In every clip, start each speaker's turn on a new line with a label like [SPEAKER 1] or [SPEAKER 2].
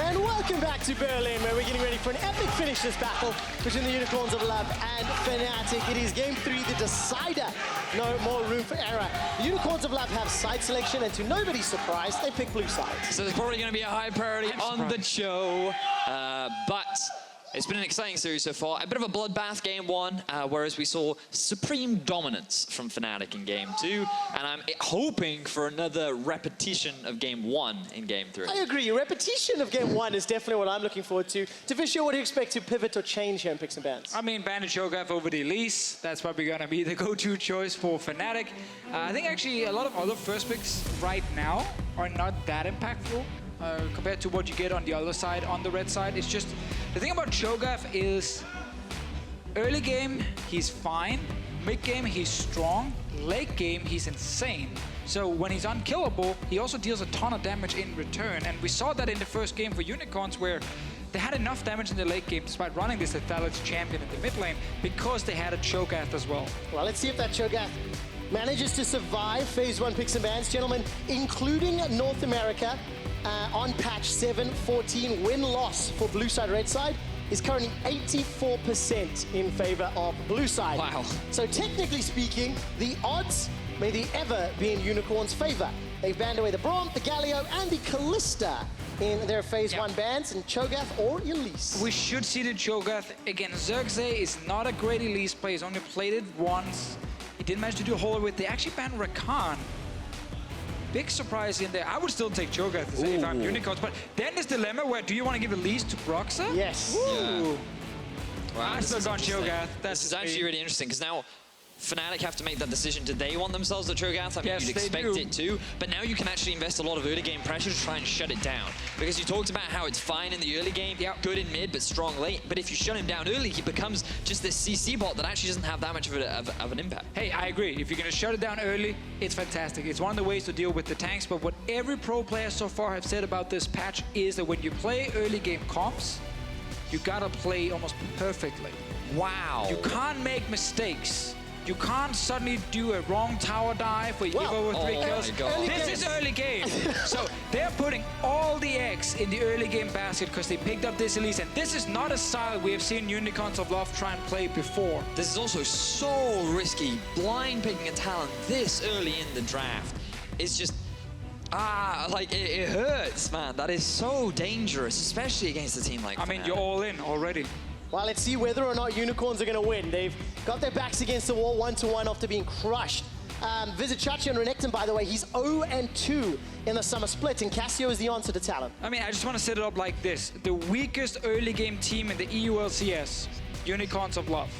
[SPEAKER 1] And welcome back to Berlin, where we're getting ready for an epic finish this battle between the Unicorns of Love and Fnatic. It is Game 3, the decider. No more room for error. The Unicorns of Love have side selection, and to nobody's surprise, they pick blue side.
[SPEAKER 2] So there's probably going to be a high priority on the show, but it's been an exciting series so far. A bit of a bloodbath game 1, whereas we saw supreme dominance from Fnatic in game 2, and I'm hoping for another repetition of game 1 in game 3.
[SPEAKER 1] I agree. A repetition of game 1 is definitely what I'm looking forward to. Deficio, what do you expect to pivot or change here in picks and bans?
[SPEAKER 3] I mean, ban Cho'gath over the Elise. That's probably going to be the go-to choice for Fnatic. I think actually a lot of other first picks right now are not that impactful. Compared to what you get on the other side, on the red side. It's just, the thing about Cho'gath is early game, he's fine. Mid game, he's strong. Late game, he's insane. So when he's unkillable, he also deals a ton of damage in return. And we saw that in the first game for Unicorns, where they had enough damage in the late game despite running this lethality champion in the mid lane because they had a Cho'gath as well.
[SPEAKER 1] Well, let's see if that Cho'gath manages to survive Phase 1 picks and bans. Gentlemen, including North America, on patch 7.14, win-loss for blue side, red side is currently 84% in favor of blue side.
[SPEAKER 2] Wow.
[SPEAKER 1] So technically speaking, the odds may they ever be in Unicorn's favor. They've banned away the Braum, the Galio, and the Callista in their Phase 1 bans, and Cho'gath or Elise.
[SPEAKER 3] We should see the Cho'gath. Again, Xerxe is not a great Elise play. He's only played it once. He didn't manage to do a whole lot with it. They actually banned Renekton. Big surprise in there. I would still take Cho'gath if I'm Unicorns, but then this dilemma where do you want to give Elise to Broxah?
[SPEAKER 1] Yes.
[SPEAKER 2] Yeah. Wow,
[SPEAKER 3] I'm still going Cho'gath.
[SPEAKER 2] This is actually really interesting, because now Fnatic have to make that decision. Do they want themselves a Cho'gath? I mean,
[SPEAKER 3] Yes,
[SPEAKER 2] you'd
[SPEAKER 3] they
[SPEAKER 2] expect
[SPEAKER 3] do.
[SPEAKER 2] it to, but now you can actually invest a lot of early game pressure to try and shut it down. Because you talked about how it's fine in the early game, good in mid, but strong late. But if you shut him down early, he becomes just this CC bot that actually doesn't have that much of an impact.
[SPEAKER 3] Hey, I agree. If you're going to shut it down early, it's fantastic. It's one of the ways to deal with the tanks, but what every pro player so far have said about this patch is that when you play early game comps, you gotta play almost perfectly.
[SPEAKER 2] Wow.
[SPEAKER 3] You can't make mistakes. You can't suddenly do a wrong tower dive where you give over 3 kills. This is early game. So they're putting all the eggs in the early game basket because they picked up this Elise. And this is not a style we have seen Unicorns of Love try and play before.
[SPEAKER 2] This is also so risky. Blind picking a Talon this early in the draft is just, like it hurts, man. That is so dangerous, especially against a team like
[SPEAKER 3] I mean,
[SPEAKER 2] Fnatic.
[SPEAKER 3] you're all in already.
[SPEAKER 1] Well, let's see whether or not Unicorns are going to win. They've got their backs against the wall 1-1 after being crushed. Vizicsacsi and Renekton, by the way, he's 0-2 in the summer split, and Cassio is the answer to Talon.
[SPEAKER 3] I mean, I just want to set it up like this. The weakest early game team in the EU LCS, Unicorns of Love.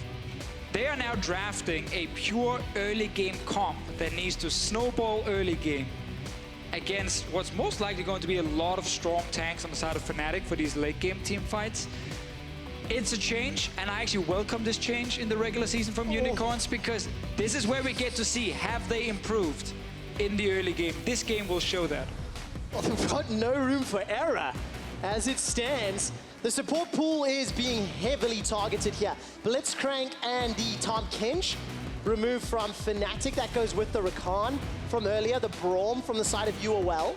[SPEAKER 3] They are now drafting a pure early game comp that needs to snowball early game against what's most likely going to be a lot of strong tanks on the side of Fnatic for these late game team fights. It's a change, and I actually welcome this change in the regular season from Unicorns, because this is where we get to see, have they improved in the early game? This game will show that.
[SPEAKER 1] Well, they've got no room for error as it stands. The support pool is being heavily targeted here. Blitzcrank and the Tom Kench removed from Fnatic. That goes with the Rakan from earlier, the Braum from the side of UOL.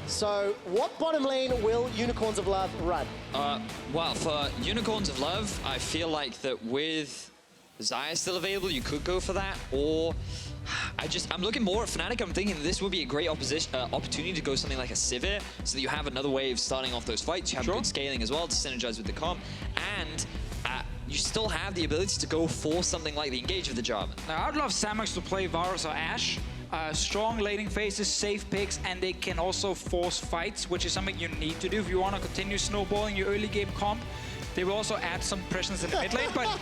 [SPEAKER 1] So, what bottom lane will Unicorns of Love run?
[SPEAKER 2] Well, for Unicorns of Love, I feel like that with Xayah still available, you could go for that, or I'm looking more at Fnatic. I'm thinking this would be a great opportunity to go something like a Sivir, so that you have another way of starting off those fights. You have good scaling as well to synergize with the comp, and you still have the ability to go for something like the engage with the Jarvan.
[SPEAKER 3] Now, I'd love Samux to play Varus or Ashe. Strong laning phases, safe picks, and they can also force fights, which is something you need to do if you want to continue snowballing your early game comp. They will also add some presence in the mid lane, but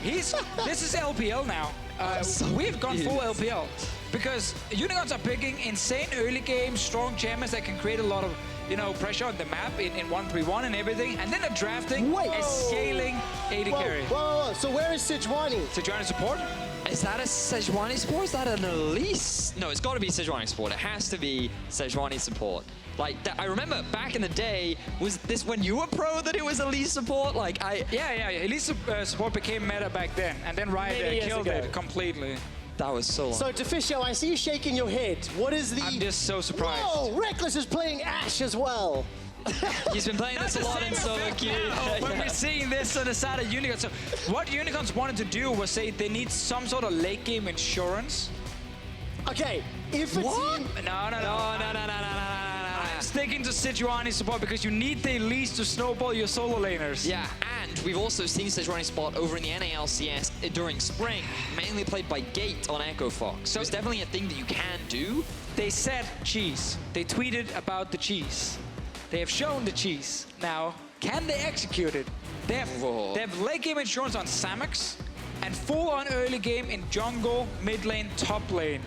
[SPEAKER 3] this is LPL now. We've gone full LPL because Unicorns are picking insane early game, strong champions that can create a lot of pressure on the map in 1-3-1 and everything, and then they're drafting a scaling AD carry.
[SPEAKER 1] Whoa. So where is Sejuani?
[SPEAKER 3] Sejuani support?
[SPEAKER 2] Is that a Sejuani support? Is that an Elise? No, it's got to be Sejuani support. It has to be Sejuani support. Like, I remember back in the day, was this when you were pro that it was Elise support? Like,
[SPEAKER 3] Yeah. Elise support became meta back then, and then Riot killed it completely.
[SPEAKER 2] That was so long.
[SPEAKER 1] So, Deficio, I see you shaking your head. What is the...
[SPEAKER 3] I'm just so surprised.
[SPEAKER 1] Whoa, Rekkles is playing Ashe as well.
[SPEAKER 2] He's been playing this a lot in solo queue.
[SPEAKER 3] When we're seeing this on the side of Unicorns. So what Unicorns wanted to do was say they need some sort of late game insurance.
[SPEAKER 1] Okay, if a team...
[SPEAKER 3] No.
[SPEAKER 2] I'm
[SPEAKER 3] sticking to Sejuani support because you need the Elise to snowball your solo laners.
[SPEAKER 2] Yeah, and we've also seen Sejuani spot over in the NALCS during spring, mainly played by Gate on Echo Fox. So it's definitely a thing that you can do.
[SPEAKER 3] They said cheese. They tweeted about the cheese. They have shown the cheese. Now, can they execute it? They have late game insurance on Samux and full on early game in jungle, mid lane, top lane.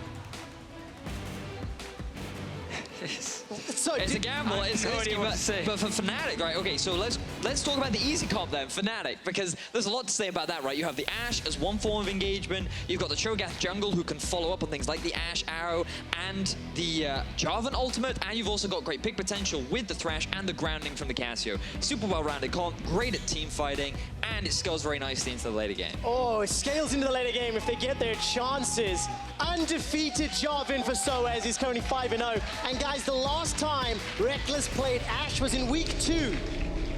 [SPEAKER 1] So
[SPEAKER 2] It's a gamble, it's risky, but for Fnatic, right, okay, so let's talk about the easy comp then, Fnatic, because there's a lot to say about that, right? You have the Ashe as one form of engagement, you've got the Cho'gath jungle who can follow up on things like the Ashe arrow and the Jarvan ultimate, and you've also got great pick potential with the Thresh and the grounding from the Cassio. Super well-rounded comp, great at team fighting, and it scales very nicely into the later game.
[SPEAKER 1] Oh, it scales into the later game if they get their chances. Undefeated Jarvan for Soaz is currently 5-0. And guys, the last time Rekkles played Ashe was in week 2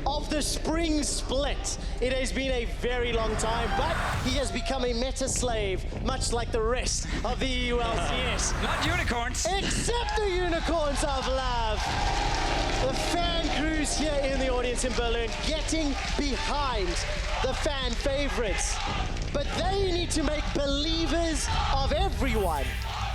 [SPEAKER 1] of the spring split. It has been a very long time, but he has become a meta slave, much like the rest of the ULCS.
[SPEAKER 3] Not Unicorns.
[SPEAKER 1] Except the Unicorns of Love. The fan crews here in the audience in Berlin getting behind the fan favorites. But they need to make believers of everyone.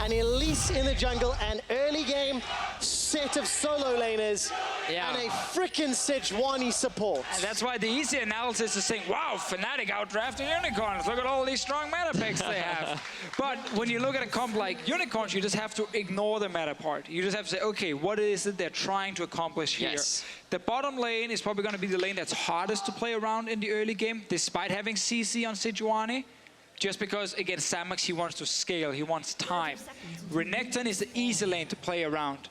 [SPEAKER 1] An Elise in the jungle, an early game set of solo laners, and a frickin' Sejuani support.
[SPEAKER 3] And that's why the easy analysis is saying, wow, Fnatic outdrafted Unicorns. Look at all these strong meta picks they have. But when you look at a comp like Unicorns, you just have to ignore the meta part. You just have to say, okay, what is it they're trying to accomplish here?
[SPEAKER 2] Yes.
[SPEAKER 3] The bottom lane is probably going to be the lane that's hardest to play around in the early game, despite having CC on Sejuani. Just because, against Samux, he wants to scale, he wants time. Renekton is the easy lane to play around.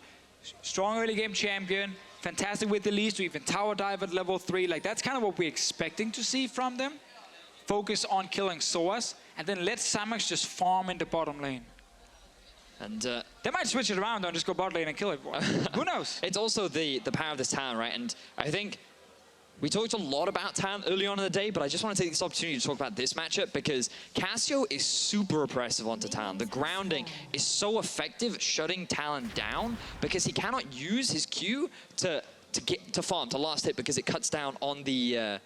[SPEAKER 3] Strong early game champion, fantastic with Elise to even tower dive at level 3. Like, that's kind of what we're expecting to see from them. Focus on killing Soaz, and then let Samux just farm in the bottom lane.
[SPEAKER 2] And
[SPEAKER 3] they might switch it around and just go bot lane and kill everyone. Who knows?
[SPEAKER 2] It's also the power of this talent, right? And I think we talked a lot about Talon early on in the day, but I just want to take this opportunity to talk about this matchup because Cassio is super oppressive onto Talon. The grounding is so effective at shutting Talon down because he cannot use his Q to farm, to last hit, because it cuts down on the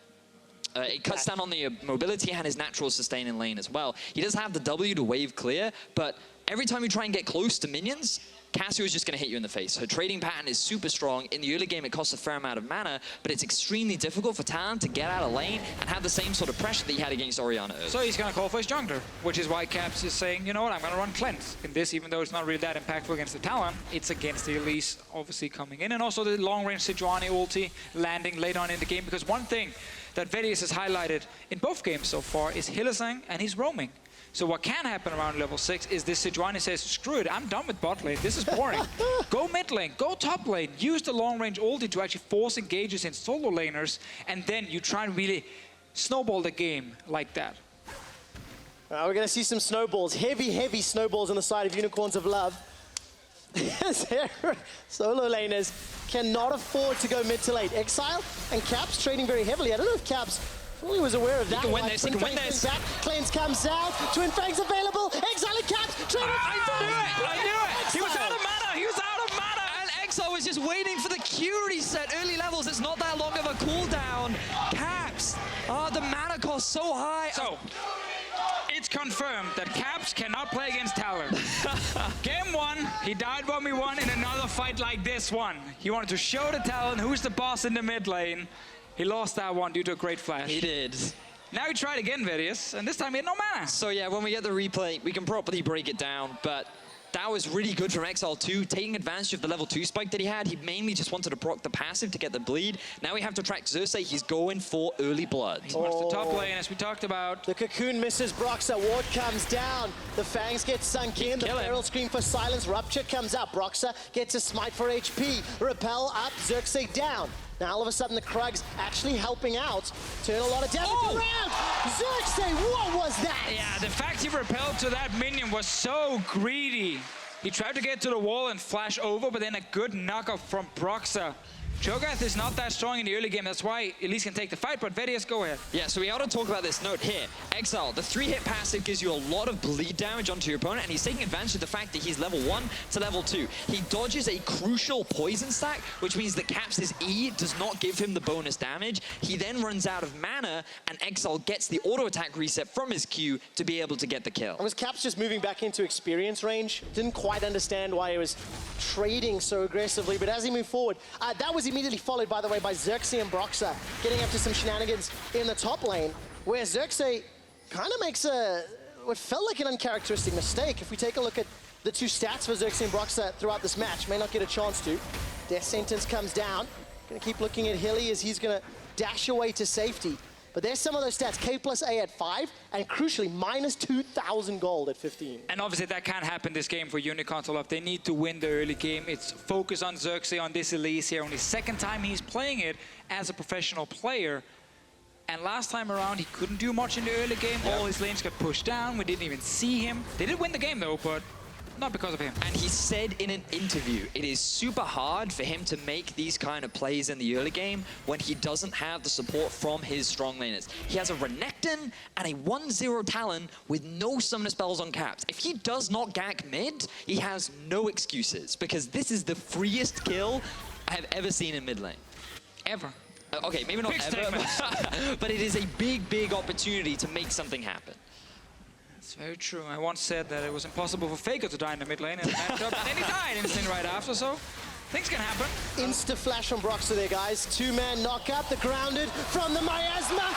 [SPEAKER 2] mobility and his natural sustain in lane as well. He does have the W to wave clear, but every time you try and get close to minions, Cassio is just going to hit you in the face. Her trading pattern is super strong. In the early game, it costs a fair amount of mana, but it's extremely difficult for Talon to get out of lane and have the same sort of pressure that he had against Orianna earlier.
[SPEAKER 3] So he's going to call for his jungler, which is why Caps is saying, you know what, I'm going to run Cleanse in this, even though it's not really that impactful against the Talon. It's against the Elise, obviously, coming in, and also the long-range Sejuani ulti landing late on in the game, because one thing that Veduis has highlighted in both games so far is Hylissang, and he's roaming. So what can happen around level 6 is this Sejuani says, screw it, I'm done with bot lane, this is boring. Go mid lane, go top lane, use the long range ulti to actually force engages in solo laners, and then you try and really snowball the game like that.
[SPEAKER 1] We're going to see some snowballs, heavy snowballs on the side of Unicorns of Love. Solo laners cannot afford to go mid to late. Exile and Caps trading very heavily. I don't know if Caps fully was aware of that.
[SPEAKER 2] He can win this, he can win this.
[SPEAKER 1] Cleanse comes out, Twin Fangs available, Exile and Caps trading.
[SPEAKER 3] I knew it! He was out of mana, he was out of mana!
[SPEAKER 2] And Exile was just waiting for the Q reset. Early levels, it's not that long of a cooldown. Caps, the mana cost so high.
[SPEAKER 3] So, it's confirmed that Caps cannot play against Talon. Game 1, he died when we won in another fight like this one. He wanted to show the Talon who's the boss in the mid lane. He lost that one due to a great flash.
[SPEAKER 2] He did.
[SPEAKER 3] Now he tried again, Veduis, and this time he had no mana.
[SPEAKER 2] So yeah, when we get the replay, we can properly break it down, but that was really good from Exileh too, taking advantage of the level 2 spike that he had. He mainly just wanted to proc the passive to get the bleed. Now we have to track Xerxe. He's going for early blood.
[SPEAKER 3] He wants the top lane, as we talked about.
[SPEAKER 1] The cocoon misses Broxah. Ward comes down. The fangs get sunk in. The feral scream for silence. Rupture comes out. Broxah gets a smite for HP. Repel up. Xerxe down. Now all of a sudden the Krugs actually helping out. Turn a lot of damage around. Xerxe, what was that?
[SPEAKER 3] Yeah, the fact he repelled to that minion was so greedy. He tried to get to the wall and flash over, but then a good knockoff from Broxah Cho'gath is not that strong in the early game. That's why Elise can take the fight, but Veduis, go ahead.
[SPEAKER 2] Yeah, so we ought to talk about this note here. Exileh, the 3-hit passive gives you a lot of bleed damage onto your opponent, and he's taking advantage of the fact that he's level 1 to level 2. He dodges a crucial poison stack, which means that Caps' E does not give him the bonus damage. He then runs out of mana, and Exileh gets the auto-attack reset from his Q to be able to get the kill.
[SPEAKER 1] And was Caps just moving back into experience range? Didn't quite understand why he was trading so aggressively, but as he moved forward, that was immediately followed, by the way, by Xerxe and Broxah getting up to some shenanigans in the top lane, where Xerxe kind of makes what felt like an uncharacteristic mistake. If we take a look at the 2 stats for Xerxe and Broxah throughout this match, may not get a chance to. Death sentence comes down. Gonna keep looking at Hilly as he's gonna dash away to safety. But there's some of those stats, K plus A at 5, and crucially, minus 2,000 gold at 15.
[SPEAKER 3] And obviously that can't happen this game for Unicorns of Love. They need to win the early game. It's focus on Xerxe, on this Elise here. Only second time he's playing it as a professional player. And last time around, he couldn't do much in the early game. Yep. All his lanes got pushed down. We didn't even see him. They did win the game though, but not because of him.
[SPEAKER 2] And he said in an interview, it is super hard for him to make these kind of plays in the early game when he doesn't have the support from his strong laners. He has a Renekton and a 1-0 Talon with no summoner spells on Caps. If he does not gank mid, he has no excuses, because this is the freest kill I have ever seen in mid lane.
[SPEAKER 3] Ever.
[SPEAKER 2] Okay, maybe not ever, but it is a big, big opportunity to make something happen.
[SPEAKER 3] It's very true. I once said that it was impossible for Faker to die in the mid lane in a matchup, and then he died instantly right after, so things can happen.
[SPEAKER 1] Insta-flash from Broxah there, guys. 2-man knockout, the grounded from the miasma.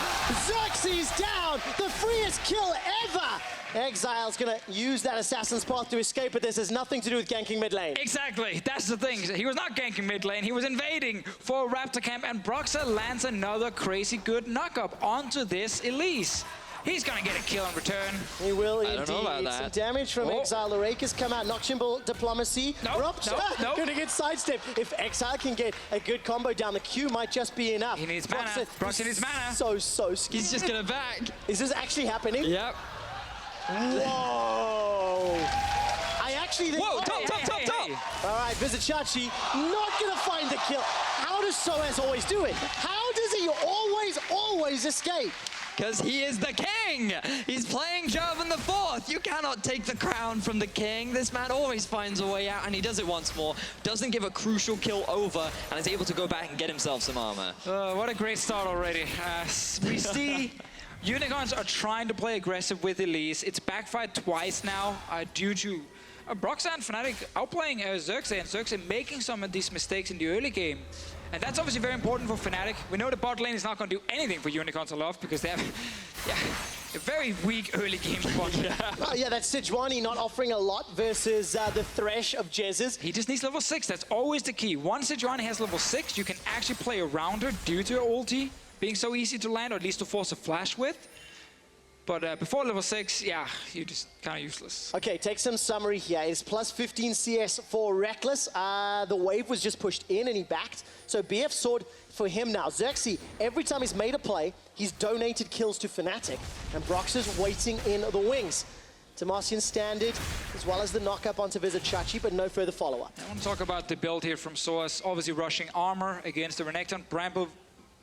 [SPEAKER 1] Xerxe's down, the freest kill ever. Exileh's gonna use that assassin's path to escape, but this has nothing to do with ganking mid lane.
[SPEAKER 3] Exactly, that's the thing. He was not ganking mid lane, he was invading for Raptor camp, and Broxah lands another crazy good knock-up onto this Elise. He's gonna get a kill in return.
[SPEAKER 1] He will
[SPEAKER 2] indeed. I don't know about that.
[SPEAKER 1] Some damage from Exileh. Raker's come out, Nocturnal Diplomacy.
[SPEAKER 3] Nope.
[SPEAKER 1] Gonna get sidestepped. If Exileh can get a good combo down, the Q might just be enough.
[SPEAKER 3] He needs mana. Broxah needs mana.
[SPEAKER 1] So scared.
[SPEAKER 2] He's just gonna back.
[SPEAKER 1] Is this actually happening?
[SPEAKER 2] Yep.
[SPEAKER 1] Whoa. I actually think...
[SPEAKER 2] Whoa, top.
[SPEAKER 1] All right, Vizicsacsi not gonna find the kill. How does Soaz always do it? How does he always escape?
[SPEAKER 2] Because he is the king! He's playing Jarvan IV! You cannot take the crown from the king. This man always finds a way out, and he does it once more. Doesn't give a crucial kill over, and is able to go back and get himself some armor.
[SPEAKER 3] What a great start already. We see Unicorns are trying to play aggressive with Elise. It's backfired twice now due to Broxah and Fnatic outplaying Xerxe, and Xerxe making some of these mistakes in the early game. And that's obviously very important for Fnatic. We know the bot lane is not going to do anything for Unicorns of Love because they have a very weak early game spot.
[SPEAKER 1] Oh, yeah, that's Sejuani not offering a lot versus the Thresh of Jesiz.
[SPEAKER 3] He just needs level 6. That's always the key. Once Sejuani has level 6, you can actually play around her due to her ulti being so easy to land, or at least to force a flash with. But before level 6, yeah, you're just kind of useless.
[SPEAKER 1] Okay, take some summary here. It's plus 15 CS for Rekkles. The wave was just pushed in and he backed. So BF sword for him now. Xerxe, every time he's made a play, he's donated kills to Fnatic. And Broxah's waiting in the wings. Demacian standard, as well as the knock-up onto Vizicsacsi, but no further follow-up.
[SPEAKER 3] I want to talk about the build here from Soaz. Obviously rushing armor against the Renekton. Bramble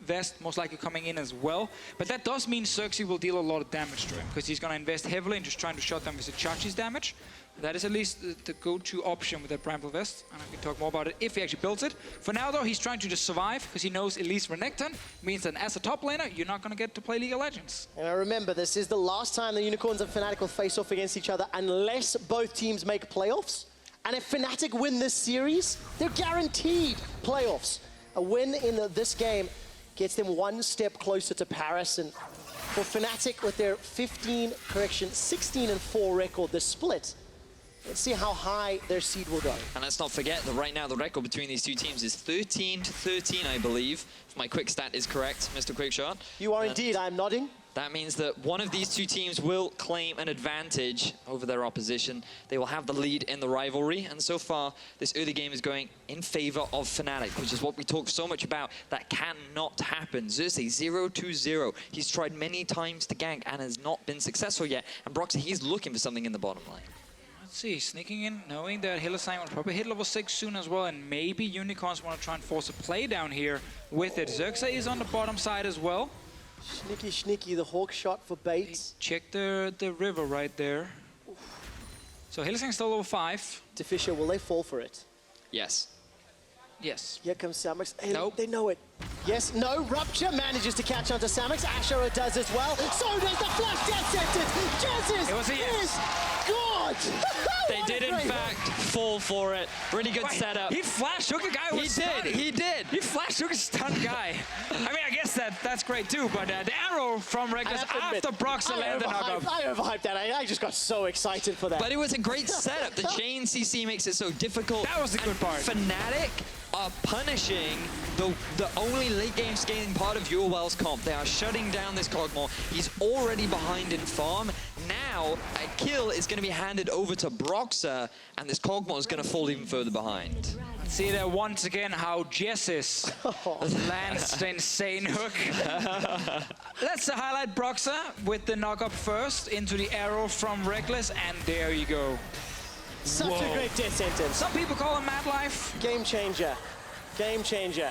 [SPEAKER 3] Vest most likely coming in as well. But that does mean Xerxe will deal a lot of damage to him, because he's going to invest heavily in just trying to shut down Vizicacsi's damage. That is at least the go-to option with that Bramble Vest, and I can talk more about it if he actually builds it. For now, though, he's trying to just survive, because he knows Elise Renekton means that as a top laner, you're not going to get to play League of Legends.
[SPEAKER 1] And I remember, this is the last time the Unicorns and Fnatic will face off against each other unless both teams make playoffs. And if Fnatic win this series, they're guaranteed playoffs. A win in this game gets them one step closer to Paris. And for Fnatic, with their 16-4 record, the split, let's see how high their seed will go.
[SPEAKER 2] And let's not forget that right now the record between these two teams is 13-13, I believe. If my quick stat is correct, Mr. Quickshot.
[SPEAKER 1] You are indeed, I'm nodding.
[SPEAKER 2] That means that one of these two teams will claim an advantage over their opposition. They will have the lead in the rivalry, and so far, this early game is going in favor of Fnatic, which is what we talk so much about. That cannot happen. Xerxe 0-2-0. He's tried many times to gank and has not been successful yet. And Broxah, he's looking for something in the bottom lane.
[SPEAKER 3] Let's see, sneaking in, knowing that Hylissang will probably hit level 6 soon as well, and maybe Unicorns want to try and force a play down here with it. Xerxe is on the bottom side as well.
[SPEAKER 1] Sneaky, the hawk shot for bait.
[SPEAKER 3] Check the river right there. So Hylissang still level 5.
[SPEAKER 1] Deficio, will they fall for it?
[SPEAKER 2] Yes.
[SPEAKER 3] Yes.
[SPEAKER 1] Here comes Samux. Hey,
[SPEAKER 3] Nope.
[SPEAKER 1] They know it. Yes, no. Rupture manages to catch onto Samux. Ashe does as well. So does the flash death sentence. Jesiz
[SPEAKER 3] It was a yes.
[SPEAKER 1] is good.
[SPEAKER 2] They did, in fact, fall for it. Really good setup.
[SPEAKER 3] He flash hook a guy who was stunned.
[SPEAKER 2] He did.
[SPEAKER 3] He flash hook a stunned guy. I mean, I guess that's great too, but the arrow from Rekkles after Broxah landed knock-up.
[SPEAKER 1] I overhyped that. I just got so excited for that.
[SPEAKER 2] But it was a great setup. The chain CC makes it so difficult.
[SPEAKER 3] That was the good part.
[SPEAKER 2] Fnatic are punishing the only late game scaling part of UOL's comp. They are shutting down this Kog'Maw. He's already behind in farm. Now, a kill is going to be handed over to Broxah, and this Kog'Maw is going to fall even further behind.
[SPEAKER 3] See there once again how Jesiz lands the insane hook. Let's highlight Broxah with the knock-up first into the arrow from Rekkles, and there you go.
[SPEAKER 1] Such a great death sentence.
[SPEAKER 3] Some people call him Mad Life.
[SPEAKER 1] Game changer. Game changer.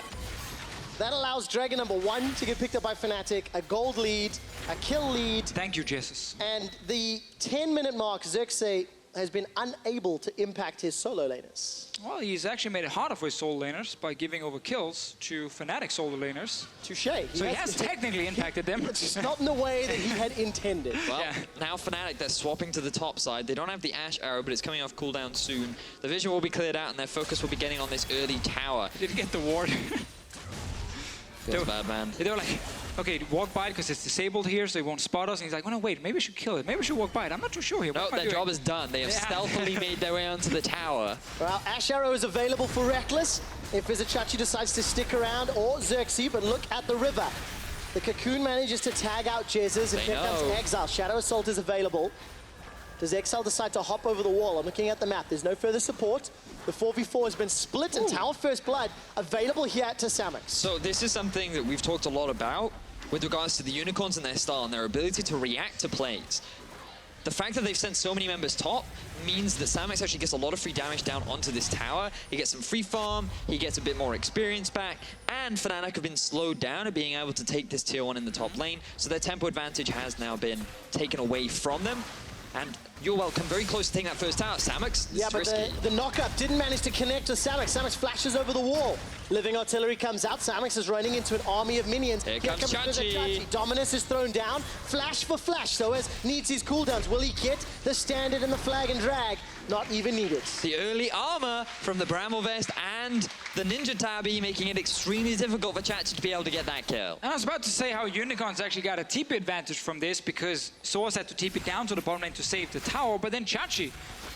[SPEAKER 1] That allows Dragon number 1 to get picked up by Fnatic, a gold lead, a kill lead,
[SPEAKER 3] Thank you, Jesiz.
[SPEAKER 1] and the 10-minute mark, Xerxe has been unable to impact his solo laners.
[SPEAKER 3] Well, he's actually made it harder for his solo laners by giving over kills to Fnatic solo laners.
[SPEAKER 1] Touché.
[SPEAKER 3] So he has technically impacted them.
[SPEAKER 1] Just not in the way that he had intended.
[SPEAKER 2] Well,
[SPEAKER 3] Yeah.
[SPEAKER 2] now Fnatic, they're swapping to the top side. They don't have the Ashe arrow, but it's coming off cooldown soon. The vision will be cleared out, and their focus will be getting on this early tower.
[SPEAKER 3] Didn't get the ward.
[SPEAKER 2] Feels bad, man.
[SPEAKER 3] They were like, okay, walk by it because it's disabled here, so he won't spot us. And he's like, oh no, wait, maybe we should kill it. Maybe we should walk by it. I'm not too sure here.
[SPEAKER 2] No,
[SPEAKER 3] What am I
[SPEAKER 2] their
[SPEAKER 3] doing?
[SPEAKER 2] job is done. They have
[SPEAKER 3] Yeah.
[SPEAKER 2] stealthily made their way onto the tower.
[SPEAKER 1] Well, Ashe arrow is available for Rekkles if Vizicsacsi decides to stick around, or Xerxe, but look at the river. The Cocoon manages to tag out Jesiz, and
[SPEAKER 2] They
[SPEAKER 1] here comes
[SPEAKER 2] know.
[SPEAKER 1] Exileh. Shadow Assault is available. Does Exileh decide to hop over the wall? I'm looking at the map. There's no further support. The 4v4 has been split, and Tower First Blood available here to Samux.
[SPEAKER 2] So this is something that we've talked a lot about with regards to the Unicorns and their style and their ability to react to plays. The fact that they've sent so many members top means that Samux actually gets a lot of free damage down onto this tower. He gets some free farm, he gets a bit more experience back, and Fnatic have been slowed down at being able to take this tier 1 in the top lane, so their tempo advantage has now been taken away from them. And UOL come very close to taking that first tower. Samux, this
[SPEAKER 1] Yeah,
[SPEAKER 2] is
[SPEAKER 1] but
[SPEAKER 2] risky.
[SPEAKER 1] the knock-up didn't manage to connect with Samux. Samux flashes over the wall. Living Artillery comes out. Samux is running into an army of minions.
[SPEAKER 2] Here comes Chachi.
[SPEAKER 1] Vizicsacsi. Dominus is thrown down. Flash for flash. Soaz needs his cooldowns. Will he get the standard and the flag and drag? Not even needed.
[SPEAKER 2] The early armor from the Bramble Vest and the Ninja Tabi, making it extremely difficult for Chachi to be able to get that kill.
[SPEAKER 3] And I was about to say how Unicorns actually got a TP advantage from this because Soaz had to TP down to the bottom lane to save the tower, but then Chachi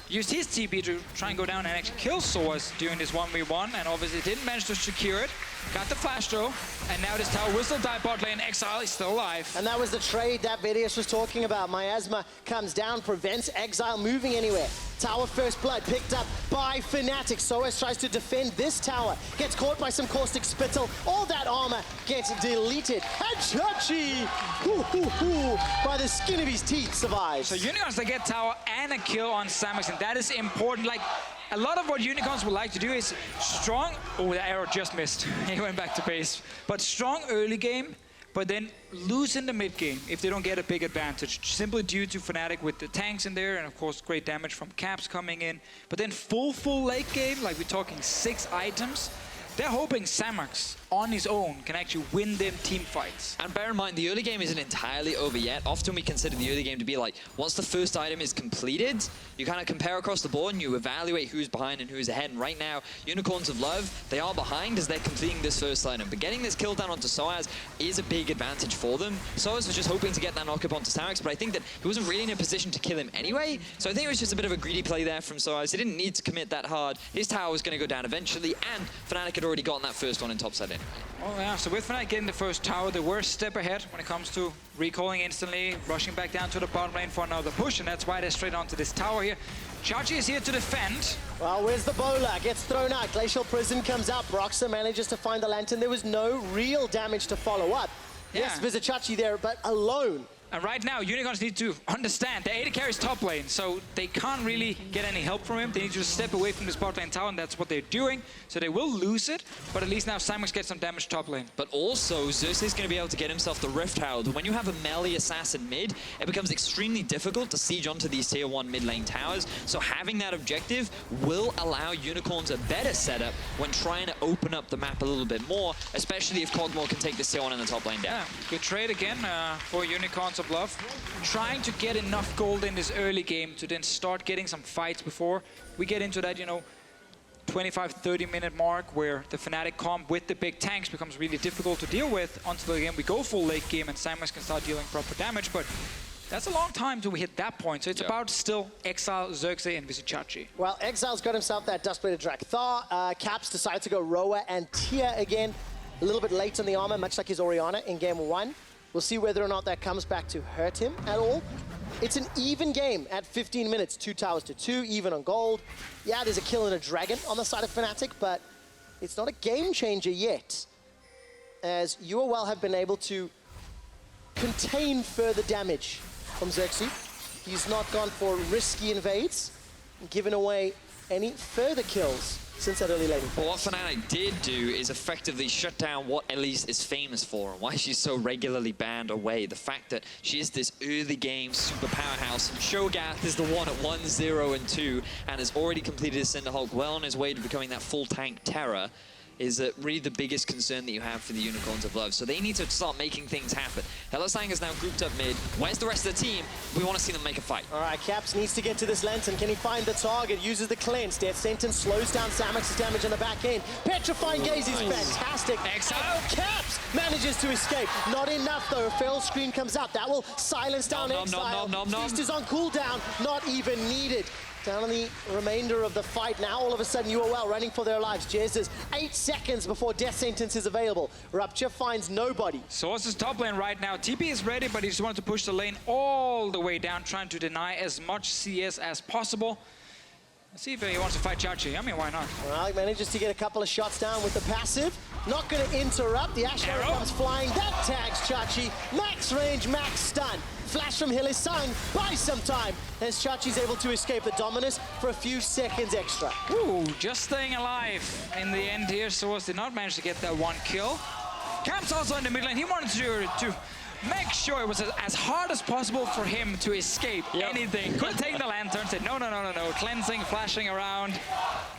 [SPEAKER 3] used his TP to try and go down and actually kill Soaz during this 1v1, and obviously didn't manage to secure it. Got the flash though, and now this tower will still die bot lane. Exileh is still alive.
[SPEAKER 1] And that was the trade that Veduis was talking about. Miasma comes down, prevents Exileh moving anywhere. Tower First Blood picked up by Fnatic. Soaz tries to defend this tower. Gets caught by some caustic spittle. All that armor gets deleted. And Chachi, by the skin of his teeth, survives.
[SPEAKER 3] So Unicorns, they get tower and a kill on Samux, and that is important. Like, a lot of what Unicorns would like to do is strong... Oh, the arrow just missed. He went back to base. But strong early game, but then lose in the mid game if they don't get a big advantage, simply due to Fnatic with the tanks in there, and of course great damage from caps coming in. But then full late game, like we're talking 6 items, they're hoping Samux on his own can actually win them team fights.
[SPEAKER 2] And bear in mind, the early game isn't entirely over yet. Often we consider the early game to be like, once the first item is completed, you kind of compare across the board and you evaluate who's behind and who's ahead. And right now, Unicorns of Love, they are behind as they're completing this first item. But getting this kill down onto Soaz is a big advantage for them. Soaz was just hoping to get that knock up onto Samux, but I think that he wasn't really in a position to kill him anyway. So I think it was just a bit of a greedy play there from Soaz. He didn't need to commit that hard. His tower was going to go down eventually, and Fnatic had already gotten that first one in top side anyway.
[SPEAKER 3] Oh yeah, so with Fnatic getting the first tower, they were a step ahead when it comes to recalling instantly, rushing back down to the bottom lane for another push, and that's why they're straight onto this tower here. Chachi is here to defend.
[SPEAKER 1] Well, where's the bowler? Gets thrown out. Glacial Prison comes out. Broxah manages to find the lantern. There was no real damage to follow up. Yes,
[SPEAKER 3] Yeah.
[SPEAKER 1] Vizicsacsi there, but alone.
[SPEAKER 3] And right now, Unicorns need to understand the AD carries top lane, so they can't really get any help from him. They need to just step away from this bot lane tower, and that's what they're doing. So they will lose it, but at least now Samux gets some damage top lane.
[SPEAKER 2] But also, Xerxe is going to be able to get himself the Rift Herald. When you have a melee assassin mid, it becomes extremely difficult to siege onto these tier 1 mid lane towers. So having that objective will allow Unicorns a better setup when trying to open up the map a little bit more, especially if Kog'Maw can take this tier 1 in the top lane down.
[SPEAKER 3] Yeah, good trade again for Unicorns of Love. Trying to get enough gold in this early game to then start getting some fights before we get into that, 25-30 minute mark where the Fnatic comp with the big tanks becomes really difficult to deal with until again we go full late game and Samux can start dealing proper damage. But that's a long time till we hit that point. So it's about still Exileh, Xerxe, and Vizicsacsi.
[SPEAKER 1] Well, Exile's got himself that Duskblade Drakthar. Caps decided to go Roa and Tia again. A little bit late on the armor, much like his Orianna in game 1. We'll see whether or not that comes back to hurt him at all. It's an even game at 15 minutes. 2 towers to 2, even on gold. Yeah, there's a kill and a dragon on the side of Fnatic, but it's not a game changer yet, as UOL have been able to contain further damage from Xerxe. He's not gone for risky invades, giving away any further kills since that early lane.
[SPEAKER 2] But what Fnatic did do is effectively shut down what Elise is famous for and why she's so regularly banned away. The fact that she is this early game super powerhouse, and Cho'gath is the one at 1, 0, and 2 and has already completed his Cinderhulk well on his way to becoming that full tank terror, is really the biggest concern that you have for the Unicorns of Love. So they need to start making things happen. Hylissang is now grouped up mid. Where's the rest of the team? We want to see them make a fight.
[SPEAKER 1] All right, Caps needs to get to this lantern. Can he find the target? Uses the cleanse. Death Sentence slows down Samux's damage on the back end. Petrifying Gaze is fantastic. Caps manages to escape. Not enough, though. A feral scream comes out. That will silence down Exile. Feast is on cooldown. Not even needed. Down on the remainder of the fight. Now all of a sudden UOL running for their lives. Jesiz 8 seconds before Death Sentence is available. Rupture finds nobody.
[SPEAKER 3] Soaz is top lane right now. TP is ready, but he just wanted to push the lane all the way down, trying to deny as much CS as possible. Let's see if he wants to fight Chachi. I mean, why not?
[SPEAKER 1] Well, he manages to get a couple of shots down with the passive. Not going to interrupt. The Ashe comes flying. That tags Chachi. Max range, max stun. Flash from Hylissang buys some time as Chachi's able to escape the Dominus for a few seconds extra.
[SPEAKER 3] Ooh, just staying alive in the end here. Soaz did not manage to get that 1 kill. Camp's also in the mid lane. He wanted to make sure it was as hard as possible for him to escape anything. Couldn't take the lantern, said no. Cleansing, flashing around.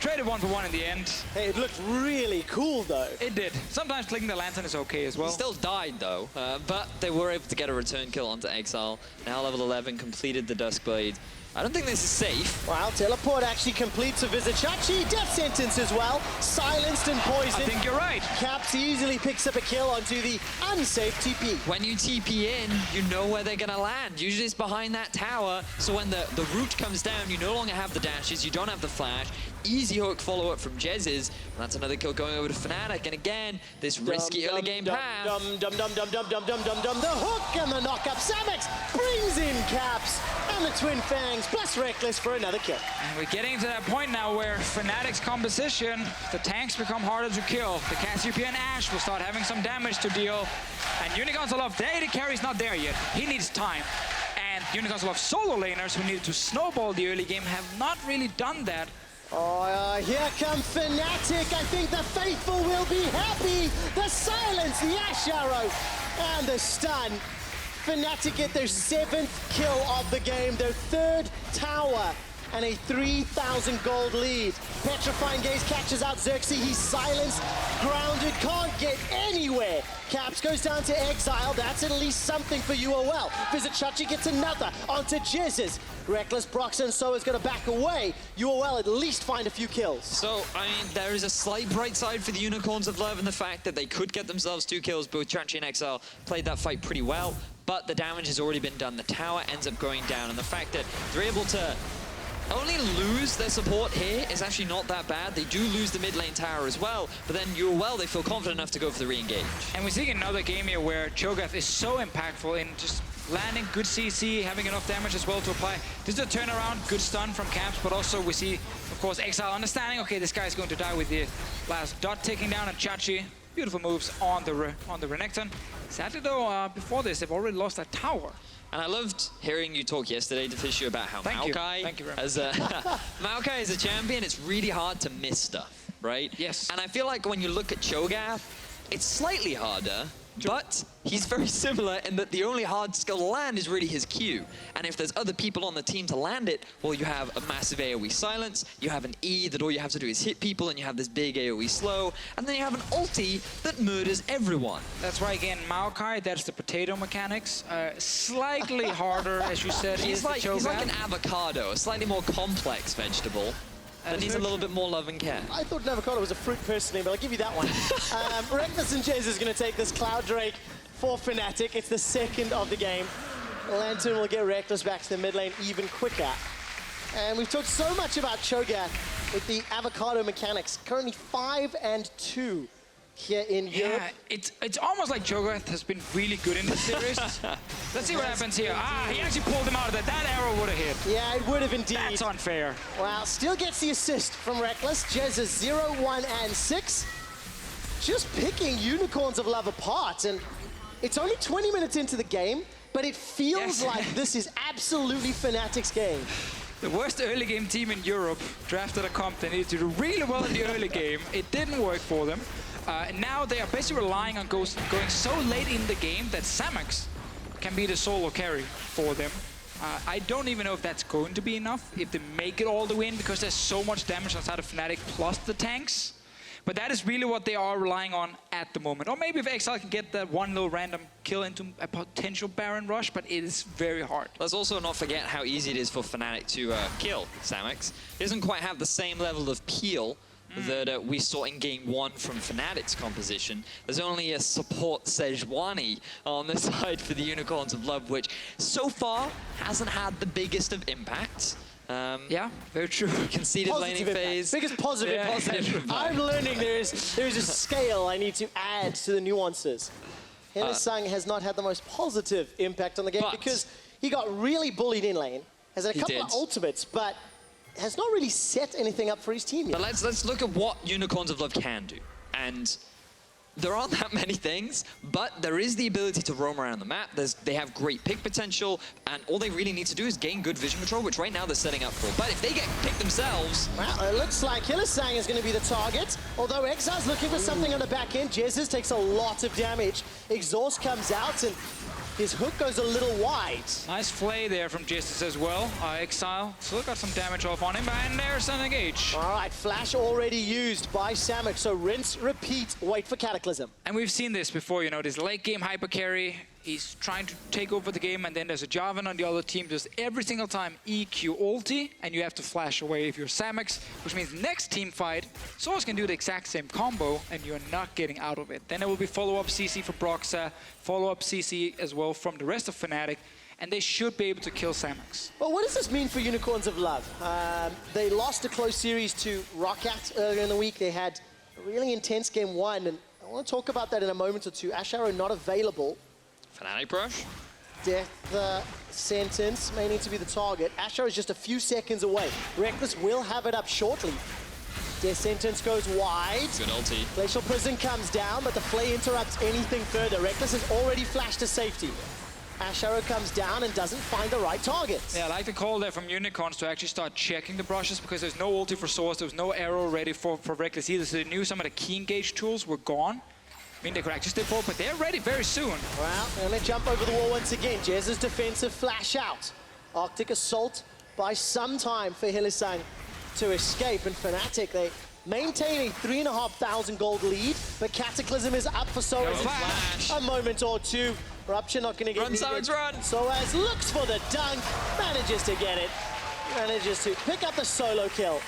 [SPEAKER 3] Traded 1 for 1 in the end.
[SPEAKER 1] Hey, it looked really cool, though.
[SPEAKER 3] It did. Sometimes clicking the lantern is okay as well.
[SPEAKER 2] He still died, though, but they were able to get a return kill onto Exile. Now level 11, completed the Duskblade. I don't think this is safe.
[SPEAKER 1] Well, teleport actually completes a Vizicsacsi. Death Sentence as well. Silenced and poisoned.
[SPEAKER 3] I think you're right.
[SPEAKER 1] Caps easily picks up a kill onto the unsafe TP.
[SPEAKER 2] When you TP in, you know where they're going to land. Usually it's behind that tower, so when the root comes down, you no longer have the dashes, you don't have the flash. Easy hook follow-up from Jesiz. And that's another kill going over to Fnatic. And again, this risky early game path.
[SPEAKER 1] The hook and the knock-up. Samux brings in Caps and the Twin Fangs plus Rekkles for another kill.
[SPEAKER 3] And we're getting to that point now where Fnatic's composition, the tanks become harder to kill. The Cassiopeia and Ashe will start having some damage to deal. And Unicorns of Love, the AD carry's not there yet. He needs time. And Unicorns of Love solo laners who needed to snowball the early game have not really done that.
[SPEAKER 1] Oh, here come Fnatic. I think the faithful will be happy. The silence, the Ashe arrow, and the stun. Fnatic get their 7th kill of the game, their 3rd tower, and a 3,000 gold lead. Petrifying Gaze catches out Xerxe. He's silenced, grounded, can't get anywhere. Caps goes down to Exile. That's at least something for UOL. Vizicsacsi gets another onto Jesiz. Rekkles, Broxah, and Soaz going to back away. UOL at least find a few kills.
[SPEAKER 2] So, I mean, there is a slight bright side for the Unicorns of Love in the fact that they could get themselves 2 kills. Both Chachi and Exile played that fight pretty well, but the damage has already been done. The tower ends up going down, and the fact that they're able to only lose their support here is actually not that bad. They do lose the mid lane tower as well, but then UOL, they feel confident enough to go for the re-engage.
[SPEAKER 3] And we're seeing another game here where Cho'gath is so impactful in just landing good CC, having enough damage as well to apply. This is a turnaround, good stun from Caps, but also we see, of course, Exile understanding, okay, this guy's going to die with the last dot taking down, and Chachi Beautiful moves on the Renekton. Sadly though, before this, they've already lost that tower.
[SPEAKER 2] And I loved hearing you talk yesterday, Deficio, about how
[SPEAKER 3] Thank you
[SPEAKER 2] Maokai,
[SPEAKER 3] very much.
[SPEAKER 2] as a Maokai as a champion, it's really hard to miss stuff, right?
[SPEAKER 3] Yes.
[SPEAKER 2] And I feel like when you look at Cho'gath, it's slightly harder, but he's very similar in that the only hard skill to land is really his Q. And if there's other people on the team to land it, well, you have a massive AoE silence, you have an E that all you have to do is hit people, and you have this big AoE slow, and then you have an ulti that murders everyone.
[SPEAKER 3] That's why, again, Maokai, that's the potato mechanics. Slightly harder, as you said,
[SPEAKER 2] He's
[SPEAKER 3] is
[SPEAKER 2] like an
[SPEAKER 3] Cho'gath.
[SPEAKER 2] avocado, a slightly more complex vegetable. That needs a little bit more love and care.
[SPEAKER 1] I thought an avocado was a fruit personally, but I'll give you that one. Rekkles and Jesiz is going to take this Cloud Drake for Fnatic. It's the second of the game. Lantern will get Rekkles back to the mid lane even quicker. And we've talked so much about Cho'gath with the avocado mechanics. Currently 5-2 here in Europe.
[SPEAKER 3] Yeah, it's almost like Cho'gath has been really good in this series. Let's see what happens here. He actually pulled him out of that. That arrow would have hit.
[SPEAKER 1] Yeah, it would have indeed.
[SPEAKER 3] That's unfair.
[SPEAKER 1] Wow, still gets the assist from Rekkles. Jesiz 0, 1, and 6. Just picking Unicorns of Love apart. And it's only 20 minutes into the game, but it feels like this is absolutely Fnatic's game.
[SPEAKER 3] The worst early game team in Europe drafted a comp that needed to do really well in the early game. It didn't work for them. Now they are basically relying on going so late in the game that Samux can be the solo carry for them. I don't even know if that's going to be enough, if they make it all the way in, because there's so much damage outside of Fnatic plus the tanks. But that is really what they are relying on at the moment. Or maybe if Exileh can get that one little random kill into a potential Baron rush, but it is very hard.
[SPEAKER 2] Let's also not forget how easy it is for Fnatic to kill Samux. He doesn't quite have the same level of peel that we saw in game 1 from Fnatic's composition. There's only a support Sejuani on the side for the Unicorns of Love, which so far hasn't had the biggest of impacts.
[SPEAKER 3] Yeah, very true.
[SPEAKER 2] Conceded laning phase.
[SPEAKER 1] Biggest positive impact. I'm learning there is a scale I need to add to the nuances. Hylissang has not had the most positive impact on the game because he got really bullied in lane, has had a couple of ultimates, but has not really set anything up for his team yet.
[SPEAKER 2] But let's look at what Unicorns of Love can do. And there aren't that many things, but there is the ability to roam around the map. They have great pick potential, and all they really need to do is gain good vision control, which right now they're setting up for. But if they get picked themselves...
[SPEAKER 1] Well, it looks like Hylissang is going to be the target, although Exileh's looking for something on the back end. Jesiz takes a lot of damage. Exhaust comes out, and his hook goes a little wide.
[SPEAKER 3] Nice play there from Jesiz as well. Exileh still got some damage off on him, and there's an engage.
[SPEAKER 1] All right, flash already used by Samux, so rinse, repeat, wait for Cataclysm.
[SPEAKER 3] And we've seen this before, you know, this late game hyper carry. He's trying to take over the game, and then there's a Jarvan on the other team. Just every single time EQ ulti, and you have to flash away if you're Samux, which means next team fight, Soaz can do the exact same combo, and you're not getting out of it. Then there will be follow-up CC for Broxah, follow-up CC as well from the rest of Fnatic, and they should be able to kill Samux.
[SPEAKER 1] Well, what does this mean for Unicorns of Love? They lost a close series to Roccat earlier in the week. They had a really intense game 1, and I want to talk about that in a moment or two. Ashe not available.
[SPEAKER 2] Fnatic brush.
[SPEAKER 1] Death sentence may need to be the target. Ashe is just a few seconds away. Rekkles will have it up shortly. Death sentence goes wide.
[SPEAKER 2] Good ulti.
[SPEAKER 1] Glacial Prison comes down, but the flay interrupts anything further. Rekkles has already flashed to safety. Ashe comes down and doesn't find the right targets.
[SPEAKER 3] Yeah, I like the call there from Unicorns to actually start checking the brushes, because there's no ulti for Soaz, there was no arrow ready for Rekkles either, so they knew some of the key engage tools were gone. I mean, they could actually stay forward, but they're ready very soon.
[SPEAKER 1] Well, and they jump over the wall once again. Jez's defensive flash out. Arctic Assault by some time for Hylissang to escape. And Fnatic, they maintain a 3,500 gold lead, but Cataclysm is up for Soaz in a moment or two. Rupture not going to get
[SPEAKER 2] Run, Samux, run!
[SPEAKER 1] Soaz looks for the dunk, manages to get it, manages to pick up the solo kill.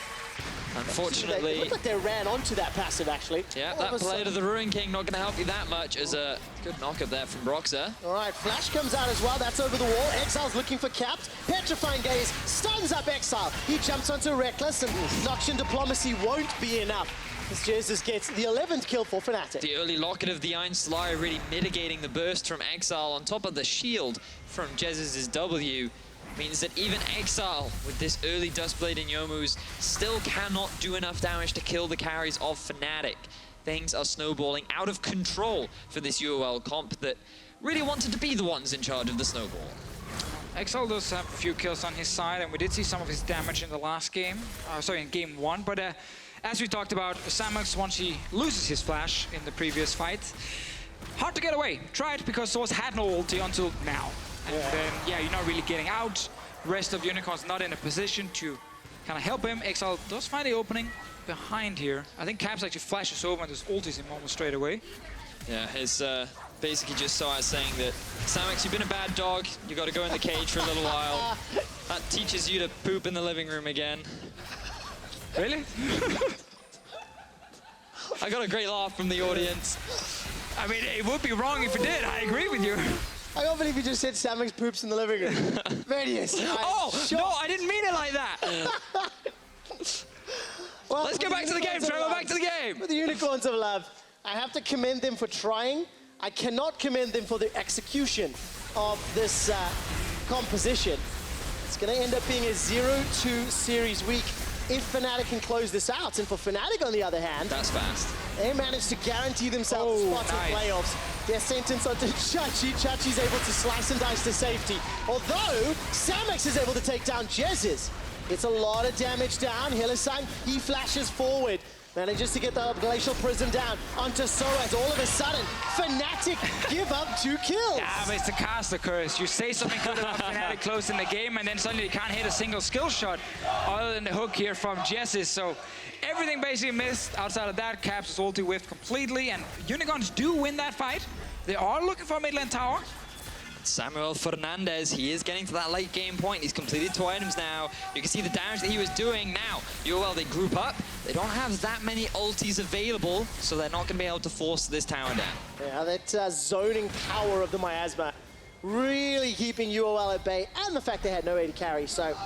[SPEAKER 2] Unfortunately...
[SPEAKER 1] It looked like they ran onto that passive, actually.
[SPEAKER 2] Yeah, that play to the Ruin King not going to help you that much as a good knock-up there from Broxah.
[SPEAKER 1] All right, Flash comes out as well. That's over the wall. Exile's looking for capped. Petrifying Gaze stuns up Exileh. He jumps onto Rekkles, and Noxian Diplomacy won't be enough as Jesiz gets the 11th kill for Fnatic.
[SPEAKER 2] The early locket of the Iron Slayer really mitigating the burst from Exileh on top of the shield from Jeziz's W. Means that even Exileh, with this early Duskblade and Youmuu's, still cannot do enough damage to kill the carries of Fnatic. things are snowballing out of control for this UOL comp that really wanted to be the ones in charge of the snowball.
[SPEAKER 3] Exileh does have a few kills on his side, and we did see some of his damage in the last game. Sorry, in game 1. But as we talked about, Samux, once he loses his flash in the previous fight, hard to get away. Tried because Soaz had no ulti until now. And then, yeah, you're not really getting out. Rest of Unicorn's not in a position to kind of help him. Exileh does find the opening behind here. I think Caps actually flashes over and just ultis him almost straight away.
[SPEAKER 2] Yeah, his basically just saw us saying that, Samux, you've been a bad dog. You got to go in the cage for a little while. That teaches you to poop in the living room again.
[SPEAKER 3] Really?
[SPEAKER 2] I got a great laugh from the audience.
[SPEAKER 3] I mean, it would be wrong if it did. I agree with you.
[SPEAKER 1] I can't believe you just said Samux poops in the living room. Veduis.
[SPEAKER 2] Oh, no, I didn't mean it like that.
[SPEAKER 1] Well,
[SPEAKER 2] Let's get back to the game, Trevor, back to the game.
[SPEAKER 1] For the Unicorns of Love, I have to commend them for trying. I cannot commend them for the execution of this composition. It's going to end up being a 0-2 series week if Fnatic can close this out. And for Fnatic, on the other hand,
[SPEAKER 2] That's fast.
[SPEAKER 1] they managed to guarantee themselves spots in playoffs. Their sentence onto Chachi. Chachi's able to slice and dice to safety. Although, Samux is able to take down Jesiz. It's a lot of damage down. Hylissang, he flashes forward. Manages to get the Glacial Prism down onto Soaz. All of a sudden, Fnatic give up 2 kills.
[SPEAKER 3] Yeah, but it's the caster curse. You say something good about Fnatic close in the game, and then suddenly you can't hit a single skill shot other than the hook here from Jesiz. So everything basically missed. Outside of that, Caps is ulti whiffed completely, and Unicorns do win that fight. They are looking for a mid lane tower.
[SPEAKER 2] Samuel Fernandez, he is getting to that late game point. He's completed 2 items now. You can see the damage that he was doing now. UOL, they group up. They don't have that many ultis available, so they're not going to be able to force this tower down.
[SPEAKER 1] Yeah, that zoning power of the miasma really keeping UOL at bay, and the fact they had no AD carry. So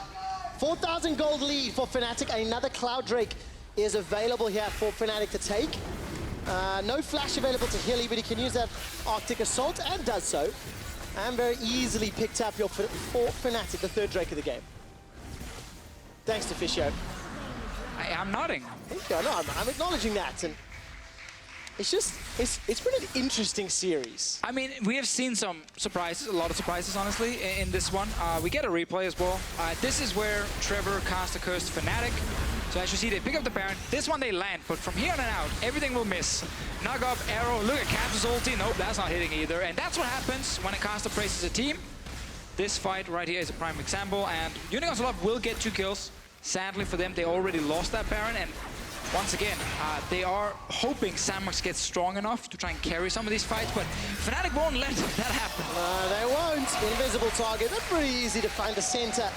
[SPEAKER 1] 4,000 gold lead for Fnatic. Another Cloud Drake is available here for Fnatic to take. No flash available to Hilly, but he can use that Arctic Assault and does so. And very easily picked up for Fnatic, the 3rd Drake of the game. Thanks to Deficio.
[SPEAKER 3] I'm nodding.
[SPEAKER 1] Thank you. No, I'm acknowledging that. And it's just, it's been an interesting series.
[SPEAKER 3] I mean, we have seen some surprises, a lot of surprises, honestly, in this one. We get a replay as well. This is where Trevor cast a curse to Fnatic. So as you see, they pick up the Baron. This one they land, but from here on out, everything will miss. Knock up, arrow, look at Caps' ulti. Nope, that's not hitting either. And that's what happens when a caster praises a team. This fight right here is a prime example, and Unicorns of Love will get 2 kills. Sadly for them, they already lost that Baron, and once again, they are hoping Samux gets strong enough to try and carry some of these fights, but Fnatic won't let that happen.
[SPEAKER 1] No, they won't. Invisible target. They're pretty easy to find the center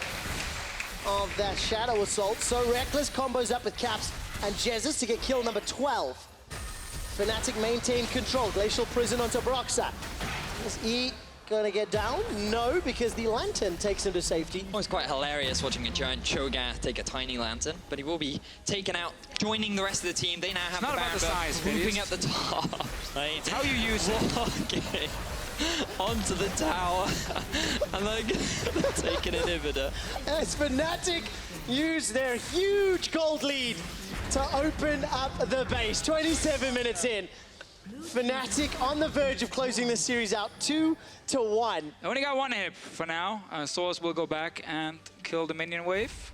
[SPEAKER 1] of that Shadow Assault. So Rekkles combos up with Caps and Jesiz to get kill number 12. Fnatic maintain control. Glacial Prison onto Broxah. Is he gonna get down? No, because the Lantern takes him to safety.
[SPEAKER 2] It was quite hilarious watching a giant Cho'gath take a tiny lantern, but he will be taken out, joining the rest of the team. They now have
[SPEAKER 3] not about the size,
[SPEAKER 2] moving at the top.
[SPEAKER 3] It's how you use it.
[SPEAKER 2] Okay. Onto the tower, and then take an inhibitor.
[SPEAKER 1] As Fnatic use their huge gold lead to open up the base. 27 minutes in. Fnatic on the verge of closing this series out 2-1.
[SPEAKER 3] Only got 1 hip for now. Soaz will go back and kill the minion wave.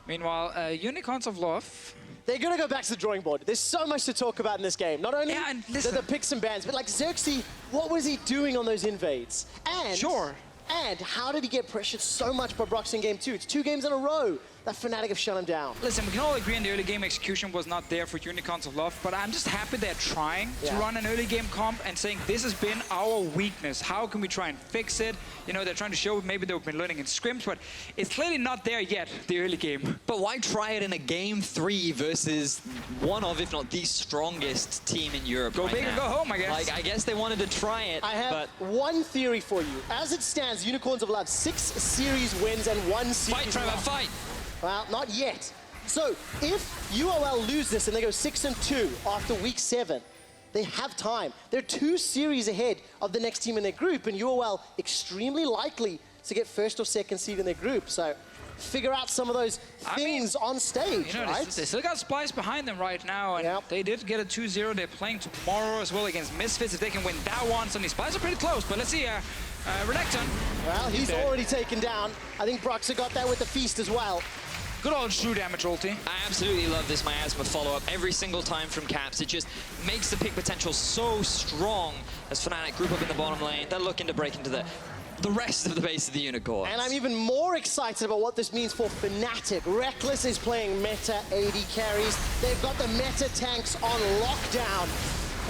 [SPEAKER 3] Meanwhile, Unicorns of Love,
[SPEAKER 1] they're gonna go back to the drawing board. There's so much to talk about in this game. Not only
[SPEAKER 3] and listen,
[SPEAKER 1] the picks and bans, but like Xerxe, what was he doing on those invades? And
[SPEAKER 3] sure.
[SPEAKER 1] And how did he get pressured so much by Broxah in game 2? It's 2 games in a row that Fnatic have shut him down.
[SPEAKER 3] Listen, we can all agree in the early game execution was not there for Unicorns of Love, but I'm just happy they're trying to run an early game comp and saying this has been our weakness. How can we try and fix it? You know, they're trying to show maybe they've been learning in scrims, but it's clearly not there yet, the early game.
[SPEAKER 2] But why try it in a game 3 versus one of, if not the strongest team in Europe
[SPEAKER 3] Go
[SPEAKER 2] right
[SPEAKER 3] big
[SPEAKER 2] now?
[SPEAKER 3] or go home, I guess.
[SPEAKER 2] Like, I guess they wanted to try it,
[SPEAKER 1] I have one theory for you. As it stands, Unicorns of Love, 6 series wins and 1 series
[SPEAKER 2] Fight, Trevor,
[SPEAKER 1] loss.
[SPEAKER 2] fight!
[SPEAKER 1] Well, not yet. So, if UOL lose this and they go 6-2 after week 7, they have time. They're 2 series ahead of the next team in their group, and UOL extremely likely to get 1st or 2nd seed in their group. So, figure out some of those things on stage,
[SPEAKER 3] You know,
[SPEAKER 1] right?
[SPEAKER 3] they still got Splice behind them right now, and they did get a 2-0. They're playing tomorrow as well against Misfits. If they can win that one, suddenly Splice are pretty close, but let's see, Renekton.
[SPEAKER 1] Well, he's already taken down. I think Broxah got that with the feast as well.
[SPEAKER 3] Good old true damage ulti.
[SPEAKER 2] I absolutely love this Miasma follow-up every single time from Caps. It just makes the pick potential so strong as Fnatic group up in the bottom lane. They're looking to break into the rest of the base of the Unicorns.
[SPEAKER 1] And I'm even more excited about what this means for Fnatic. Rekkles is playing meta AD carries. They've got the meta tanks on lockdown.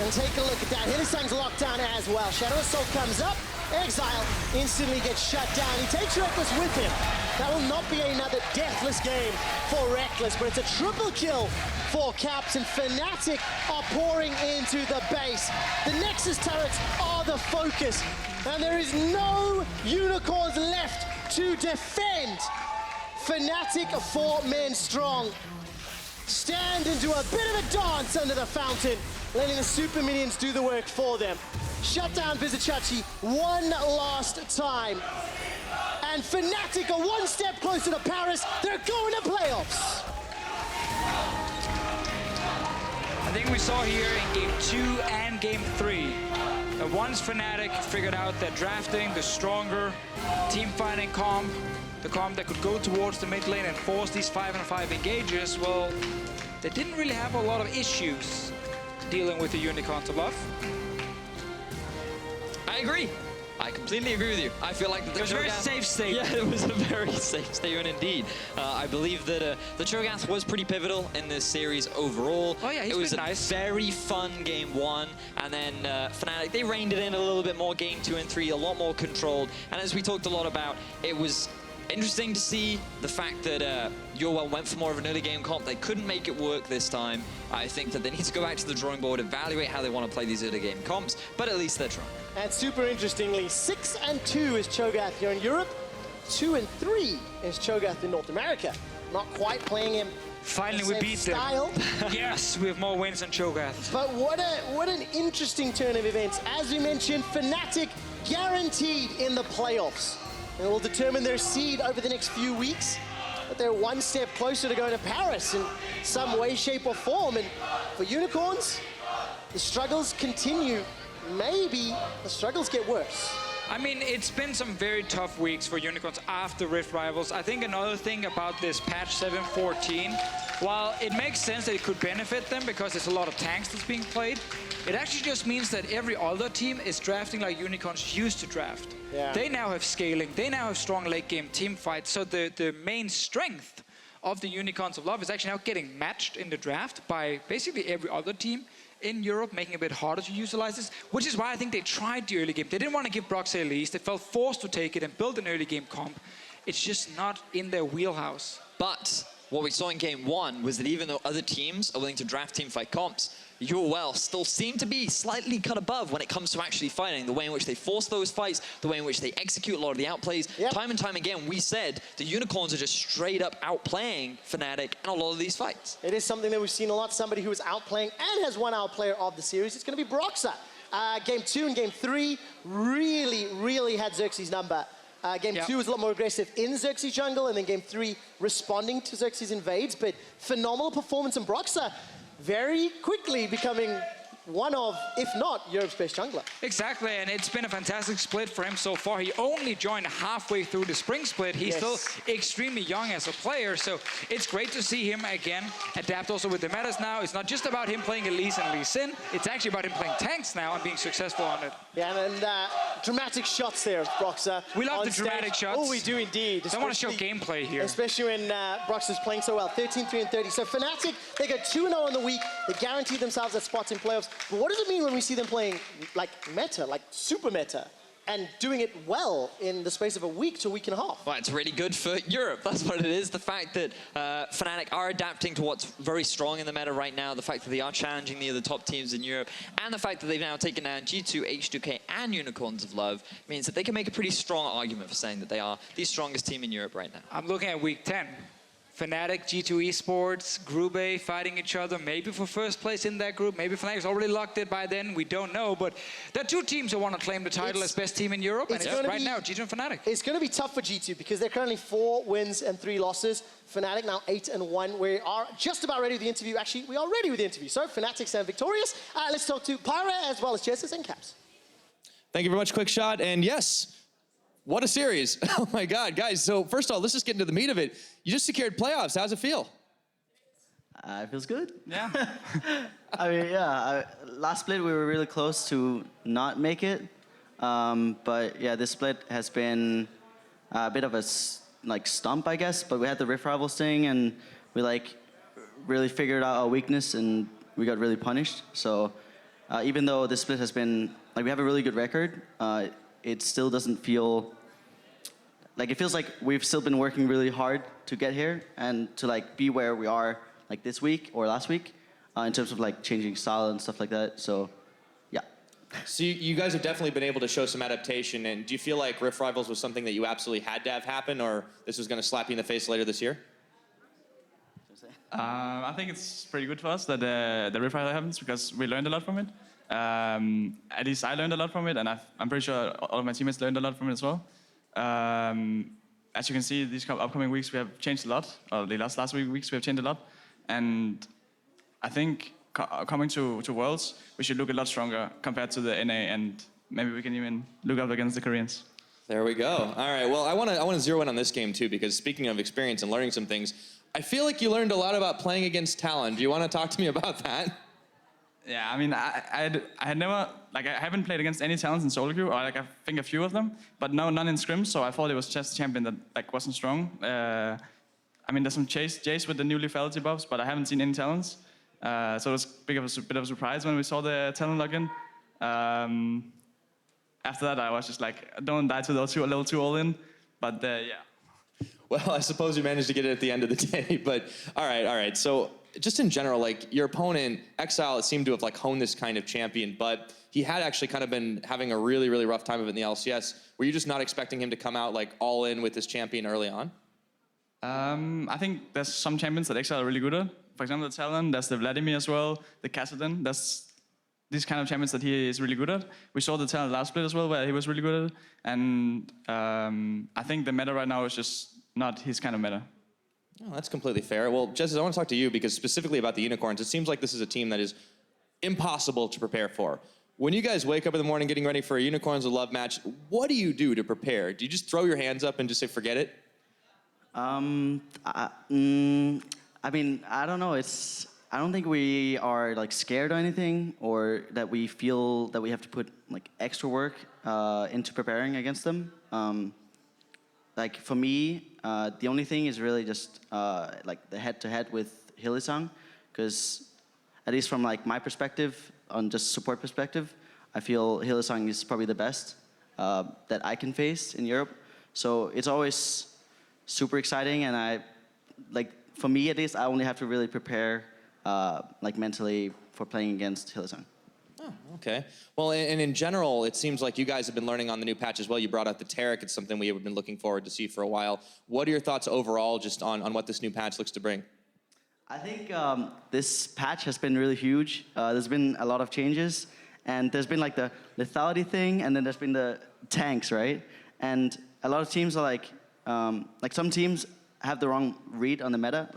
[SPEAKER 1] And take a look at that. Hylissang's locked down as well. Shadow Assault comes up. Exileh instantly gets shut down. He takes Rekkles with him. That will not be another deathless game for Rekkles, but it's a triple kill for Caps, and Fnatic are pouring into the base. The Nexus turrets are the focus, and there is no Unicorns left to defend. Fnatic 4 men strong. Stand and do a bit of a dance under the fountain, letting the super minions do the work for them. Shut down Vizicsacsi one last time. And Fnatic are one step closer to Paris. They're going to playoffs.
[SPEAKER 3] I think we saw here in Game 2 and Game 3 that once Fnatic figured out that drafting the stronger team fighting comp, the comp that could go towards the mid lane and force these 5-on-5 engages, well, they didn't really have a lot of issues dealing with the Unicorns of Love.
[SPEAKER 2] I agree. I completely agree with you. I feel like
[SPEAKER 3] it was a very safe statement.
[SPEAKER 2] Yeah, it was a very safe statement indeed. I believe that the Cho'gath was pretty pivotal in this series overall.
[SPEAKER 3] Oh yeah,
[SPEAKER 2] it was a very fun game 1, and then Fnatic, they reined it in a little bit more game 2 and 3, a lot more controlled. And as we talked a lot about, it was interesting to see the fact that UOL went for more of an early game comp. They couldn't make it work this time. I think that they need to go back to the drawing board, evaluate how they want to play these early game comps, but at least they're trying.
[SPEAKER 1] And super interestingly, 6-2 is Cho'gath here in Europe. 2-3 is Cho'gath in North America. Not quite playing him.
[SPEAKER 3] Finally, we beat
[SPEAKER 1] style.
[SPEAKER 3] them. Yes, we have more wins than Cho'gath.
[SPEAKER 1] But what an interesting turn of events. As we mentioned, Fnatic guaranteed in the playoffs. It will determine their seed over the next few weeks. But they're one step closer to going to Paris in some way, shape, or form. And for Unicorns, the struggles continue. Maybe the struggles get worse.
[SPEAKER 3] I mean, it's been some very tough weeks for Unicorns after Rift Rivals. I think another thing about this patch 7.14, while it makes sense that it could benefit them because there's a lot of tanks that's being played, it actually just means that every other team is drafting like Unicorns used to draft.
[SPEAKER 1] Yeah.
[SPEAKER 3] They now have scaling, they now have strong late game team fights, so the main strength of the Unicorns of Love is actually now getting matched in the draft by basically every other team in Europe, making it a bit harder to utilize this, which is why I think they tried the early game. They didn't want to give Broxah Elise. They felt forced to take it and build an early game comp. It's just not in their wheelhouse.
[SPEAKER 2] But what we saw in game 1 was that even though other teams are willing to draft teamfight comps, UOL still seem to be slightly cut above when it comes to actually fighting. The way in which they force those fights, the way in which they execute a lot of the outplays. Yep. Time and time again, we said the Unicorns are just straight up outplaying Fnatic in a lot of these fights.
[SPEAKER 1] It is something that we've seen a lot. Somebody who is outplaying and has won our player of the series. It's going to be Broxah. Game 2 and Game 3 really had Xerxe's number. Game 2 was a lot more aggressive in Xerxe jungle, and then Game 3 responding to Xerxe's invades. But phenomenal performance in Broxah, very quickly becoming one of, if not, Europe's best jungler.
[SPEAKER 3] Exactly, and it's been a fantastic split for him so far. He only joined halfway through the spring split. He's still extremely young as a player, so it's great to see him again adapt also with the metas now. It's not just about him playing Elise and Lee Sin, it's actually about him playing tanks now and being successful on it.
[SPEAKER 1] Yeah, and dramatic shots there, Broxah.
[SPEAKER 3] We love the dramatic shots.
[SPEAKER 1] Oh, we do indeed.
[SPEAKER 3] I want to show gameplay here.
[SPEAKER 1] Especially when Broxah's playing so well, 13-3-30. So Fnatic, they go 2-0 in the week. They guarantee themselves that spots in playoffs. But what does it mean when we see them playing like meta, like super meta, and doing it well in the space of a week to a week and a half?
[SPEAKER 2] Well, it's really good for Europe. That's what it is. The fact that Fnatic are adapting to what's very strong in the meta right now, the fact that they are challenging the other top teams in Europe, and the fact that they've now taken down G2, H2K, and Unicorns of Love means that they can make a pretty strong argument for saying that they are the strongest team in Europe right now.
[SPEAKER 3] I'm looking at week 10. Fnatic, G2 Esports, Group A fighting each other, maybe for first place in that group. Maybe Fnatic's already locked it by then. We don't know. But there are two teams who want to claim the title as best team in Europe. And it's right now G2 and Fnatic.
[SPEAKER 1] It's going to be tough for G2 because they're currently 4 wins and 3 losses. Fnatic now 8-1. We are just about ready with the interview. Actually, we are ready with the interview. So Fnatic stand victorious. Let's talk to Pyra as well as Jesiz and Caps.
[SPEAKER 4] Thank you very much, Quickshot. And yes, what a series. Oh my God, guys. So first of all, let's just get into the meat of it. You just secured playoffs. How's it feel?
[SPEAKER 5] It feels good.
[SPEAKER 4] Yeah.
[SPEAKER 5] I mean, yeah, last split we were really close to not make it. But yeah, this split has been a bit of a stump, I guess. But we had the Rift Rivals thing and we really figured out our weakness and we got really punished. So even though this split has been, we have a really good record, it still doesn't feel, it feels like we've still been working really hard to get here and to be where we are this week or last week in terms of changing style and stuff like that. So yeah.
[SPEAKER 4] So you guys have definitely been able to show some adaptation. And do you feel like Rift Rivals was something that you absolutely had to have happen, or this was going to slap you in the face later this year?
[SPEAKER 6] I think it's pretty good for us that the Rift Rival happens because we learned a lot from it. At least I learned a lot from it, and I'm pretty sure all of my teammates learned a lot from it as well. As you can see, these upcoming weeks we have changed a lot. Or the last weeks we have changed a lot, and I think coming to Worlds we should look a lot stronger compared to the NA, and maybe we can even look up against the Koreans.
[SPEAKER 4] There we go. All right. Well, I want to zero in on this game too, because speaking of experience and learning some things, I feel like you learned a lot about playing against Talon. Do you want to talk to me about that?
[SPEAKER 6] Yeah, I mean, I had never, I haven't played against any Talons in solo queue, or I think a few of them, but no, none in Scrim, so I thought it was just a champion that wasn't strong. I mean, there's some Jace with the new lethality buffs, but I haven't seen any Talons. So it was a bit of a surprise when we saw the Talon login. After that, I was just don't die to those two a little too all in, but yeah.
[SPEAKER 4] Well, I suppose you managed to get it at the end of the day, but all right. So just in general, your opponent, Exileh, it seemed to have honed this kind of champion, but he had actually kind of been having a really, really rough time of it in the LCS. Were you just not expecting him to come out all in with this champion early on?
[SPEAKER 6] I think there's some champions that Exileh are really good at. For example, the Talon, there's the Vladimir as well, the Cassiopeia. There's these kind of champions that he is really good at. We saw the Talon last split as well, where he was really good at it. And I think the meta right now is just not his kind of meta.
[SPEAKER 2] Oh, that's completely fair. Well, Jesiz, I want to talk to you because specifically about the Unicorns, it seems like this is a team that is impossible to prepare for. When you guys wake up in the morning getting ready for a Unicorns of Love match, what do you do to prepare? Do you just throw your hands up and just say, forget it?
[SPEAKER 5] I mean, I don't know. I don't think we are scared or anything, or that we feel that we have to put extra work into preparing against them. For me, the only thing is really just the head-to-head with Hylissang, because at least from my perspective, on just support perspective, I feel Hylissang is probably the best that I can face in Europe. So it's always super exciting, and for me at least, I only have to really prepare mentally for playing against Hylissang.
[SPEAKER 2] Oh, okay. Well, and in general, it seems like you guys have been learning on the new patch as well. You brought out the Taric. It's something we have been looking forward to see for a while. What are your thoughts overall just on what this new patch looks to bring?
[SPEAKER 5] I think this patch has been really huge. There's been a lot of changes, and there's been the lethality thing, and then there's been the tanks, right? And a lot of teams are some teams have the wrong read on the meta.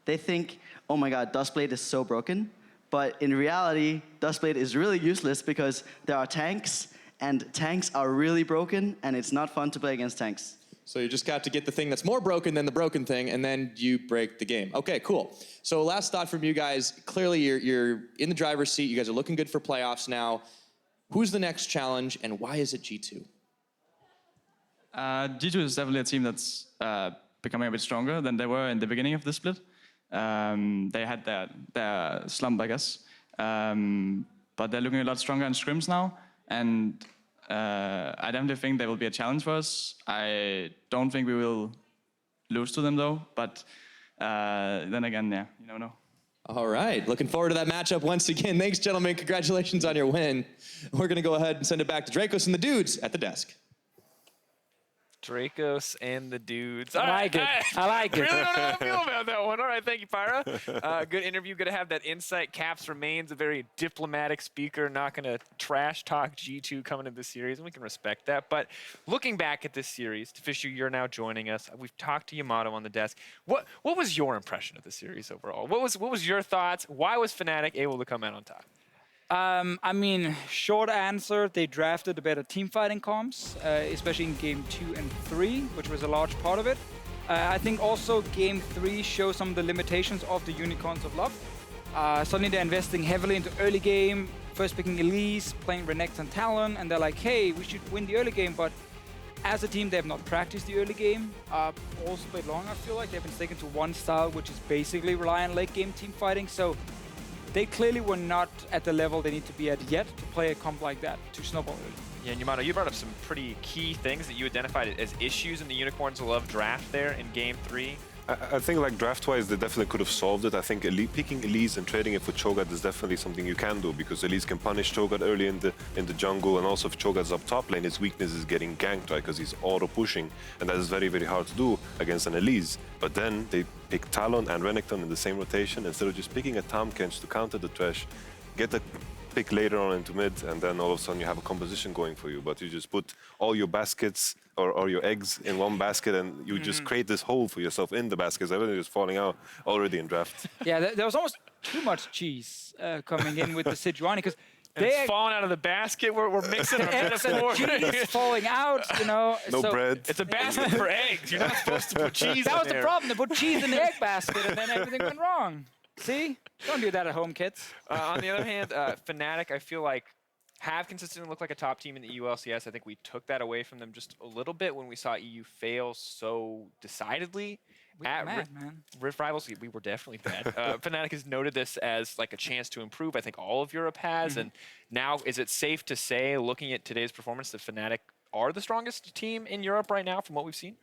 [SPEAKER 5] They think, oh my God, Duskblade is so broken. But in reality, Duskblade is really useless because there are tanks, and tanks are really broken, and it's not fun to play against tanks.
[SPEAKER 2] So you just got to get the thing that's more broken than the broken thing, and then you break the game. Okay, cool. So last thought from you guys. Clearly, you're in the driver's seat. You guys are looking good for playoffs now. Who's the next challenge, and why is it G2?
[SPEAKER 6] G2 is definitely a team that's becoming a bit stronger than they were in the beginning of the split. They had their slump, I guess. But they're looking a lot stronger in scrims now. And I definitely think they will be a challenge for us. I don't think we will lose to them, though. But then again, yeah, you don't know.
[SPEAKER 2] All right. Looking forward to that matchup once again. Thanks, gentlemen. Congratulations on your win. We're going to go ahead and send it back to Drakos and the dudes at the desk.
[SPEAKER 7] Drakos and the dudes.
[SPEAKER 3] I like it. I like it.
[SPEAKER 7] Really don't know how I feel about that one. All right, thank you, Pyra. Good interview. Good to have that insight. Caps remains a very diplomatic speaker, not going to trash talk G2 coming into the series, and we can respect that. But looking back at this series, Deficio, you're now joining us. We've talked to Yamato on the desk. What was your impression of the series overall? What was your thoughts? Why was Fnatic able to come out on top?
[SPEAKER 3] I mean, short answer, they drafted a better team fighting comms, especially in game 2 and 3, which was a large part of it. I think also game 3 shows some of the limitations of the Unicorns of Love. Suddenly they're investing heavily into early game, first picking Elise, playing Renekton and Talon, and they're like, hey, we should win the early game, but as a team, they have not practiced the early game. Also played long, I feel like. They've been sticking to one style, which is basically rely on late game team fighting. So they clearly were not at the level they need to be at yet to play a comp like that, to snowball early.
[SPEAKER 7] Yeah, and Yamato, you brought up some pretty key things that you identified as issues in the Unicorns of Love draft there in game 3.
[SPEAKER 8] I think like draft-wise, they definitely could have solved it. I think picking Elise and trading it for Cho'gath is definitely something you can do, because Elise can punish Cho'gath early in the jungle, and also if Cho'gath's up top lane, his weakness is getting ganked, right? Because he's auto-pushing, and that is very, very hard to do against an Elise. But then they pick Talon and Renekton in the same rotation, instead of just picking a Tahm Kench to counter the Thresh, get a pick later on into mid, and then all of a sudden you have a composition going for you. But you just put all your baskets or your eggs in one basket, and you just create this hole for yourself in the baskets. Everything is falling out already in draft.
[SPEAKER 3] Yeah, there was almost too much cheese coming in with the Sejuani, because
[SPEAKER 7] It's falling out of the basket. We're mixing our metaphor.
[SPEAKER 3] cheese falling out, you know.
[SPEAKER 8] No
[SPEAKER 3] so
[SPEAKER 8] bread.
[SPEAKER 7] It's a basket for eggs. You're not supposed to put cheese
[SPEAKER 3] that
[SPEAKER 7] in
[SPEAKER 3] was the
[SPEAKER 7] there.
[SPEAKER 3] problem. They put cheese in the egg basket, and then everything went wrong. See? Don't do that at home, kids.
[SPEAKER 7] On the other hand, Fnatic, I feel like, have consistently looked like a top team in the LCS. I think we took that away from them just a little bit when we saw EU fail so decidedly.
[SPEAKER 3] We were mad, man.
[SPEAKER 7] Rift Rivals, we were definitely bad. Fnatic has noted this as like a chance to improve. I think all of Europe has. And now, is it safe to say, looking at today's performance, that Fnatic are the strongest team in Europe right now from what we've seen?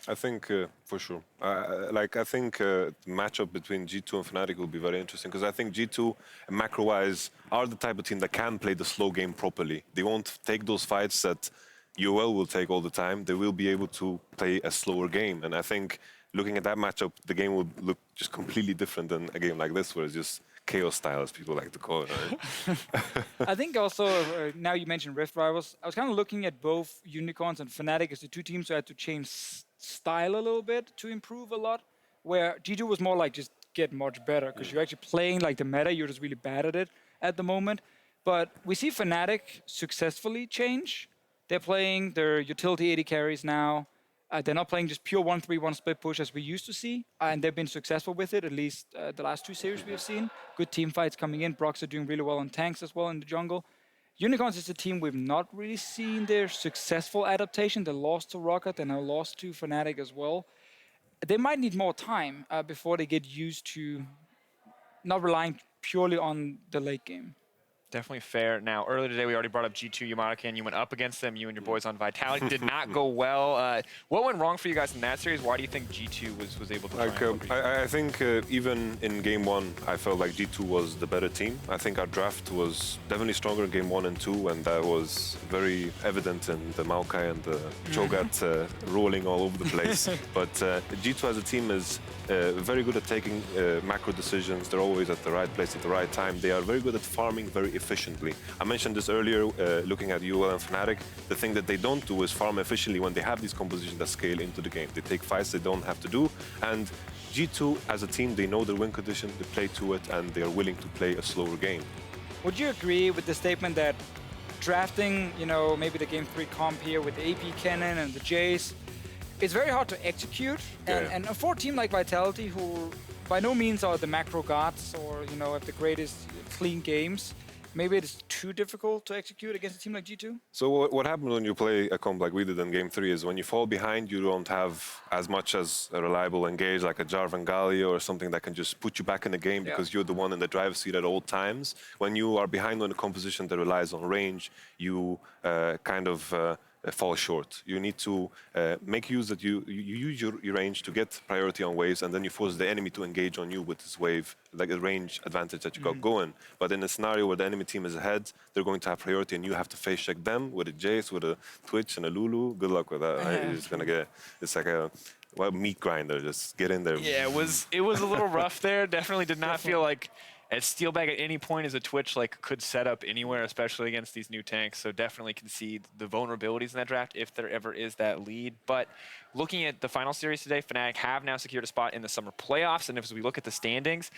[SPEAKER 8] I think for sure. I think the matchup between G2 and Fnatic will be very interesting, because I think G2, macro-wise, are the type of team that can play the slow game properly. They won't take those fights that UOL will take all the time. They will be able to play a slower game. And I think looking at that matchup, the game will look just completely different than a game like this, where it's just chaos style, as people like to call it. Right?
[SPEAKER 3] I think also, now you mentioned Rift Rivals, I was kind of looking at both Unicorns and Fnatic as the two teams who had to change style a little bit to improve a lot, where G2 was more like just get much better, because you're actually playing like the meta, you're just really bad at it at the moment. But we see Fnatic successfully change. They're playing their utility AD carries now. They're not playing just pure 1-3-1 split push as we used to see, and they've been successful with it, at least the last 2 series we have seen. Good team fights coming in. Broxah doing really well on tanks as well in the jungle. Unicorns is a team we've not really seen their successful adaptation. They lost to Rocket and now lost to Fnatic as well. They might need more time before they get used to not relying purely on the late game.
[SPEAKER 7] Definitely fair. Now, earlier today, we already brought up G2, YamatoCannon. You went up against them, you and your boys on Vitality. Did not go well. What went wrong for you guys in that series? Why do you think G2 was able to
[SPEAKER 8] I think even in game 1, I felt like G2 was the better team. I think our draft was definitely stronger in game 1 and 2, and that was very evident in the Maokai and the Cho'gath rolling all over the place. But G2 as a team is very good at taking macro decisions. They're always at the right place at the right time. They are very good at farming very efficiently. I mentioned this earlier, looking at UOL and Fnatic. The thing that they don't do is farm efficiently when they have these compositions that scale into the game. They take fights they don't have to do, and G2 as a team, they know their win condition, they play to it, and they are willing to play a slower game.
[SPEAKER 3] Would you agree with the statement that drafting, you know, maybe the game 3 comp here with the AP Cannon and the Jesiz, it's very hard to execute, and for a team like Vitality, who by no means are the macro gods or, you know, have the greatest clean games, maybe it's too difficult to execute against a team like G2?
[SPEAKER 8] So what happens when you play a comp like we did in game 3 is when you fall behind, you don't have as much as a reliable engage like a Jarvan IV or something that can just put you back in the game because you're the one in the driver's seat at all times. When you are behind on a composition that relies on range, you fall short. You need to make use that you use your range to get priority on waves, and then you force the enemy to engage on you with this wave, like a range advantage that you got going. But in a scenario where the enemy team is ahead, they're going to have priority, and you have to face check them with a Jace, with a Twitch, and a Lulu. Good luck with that. You're just gonna get, it's like a meat grinder. Just get in there.
[SPEAKER 7] Yeah, it was a little rough there. Definitely did not feel like at Steelbag at any point as a Twitch could set up anywhere, especially against these new tanks. So definitely can see the vulnerabilities in that draft if there ever is that lead. But looking at the final series today, Fnatic have now secured a spot in the summer playoffs. And as we look at the standings,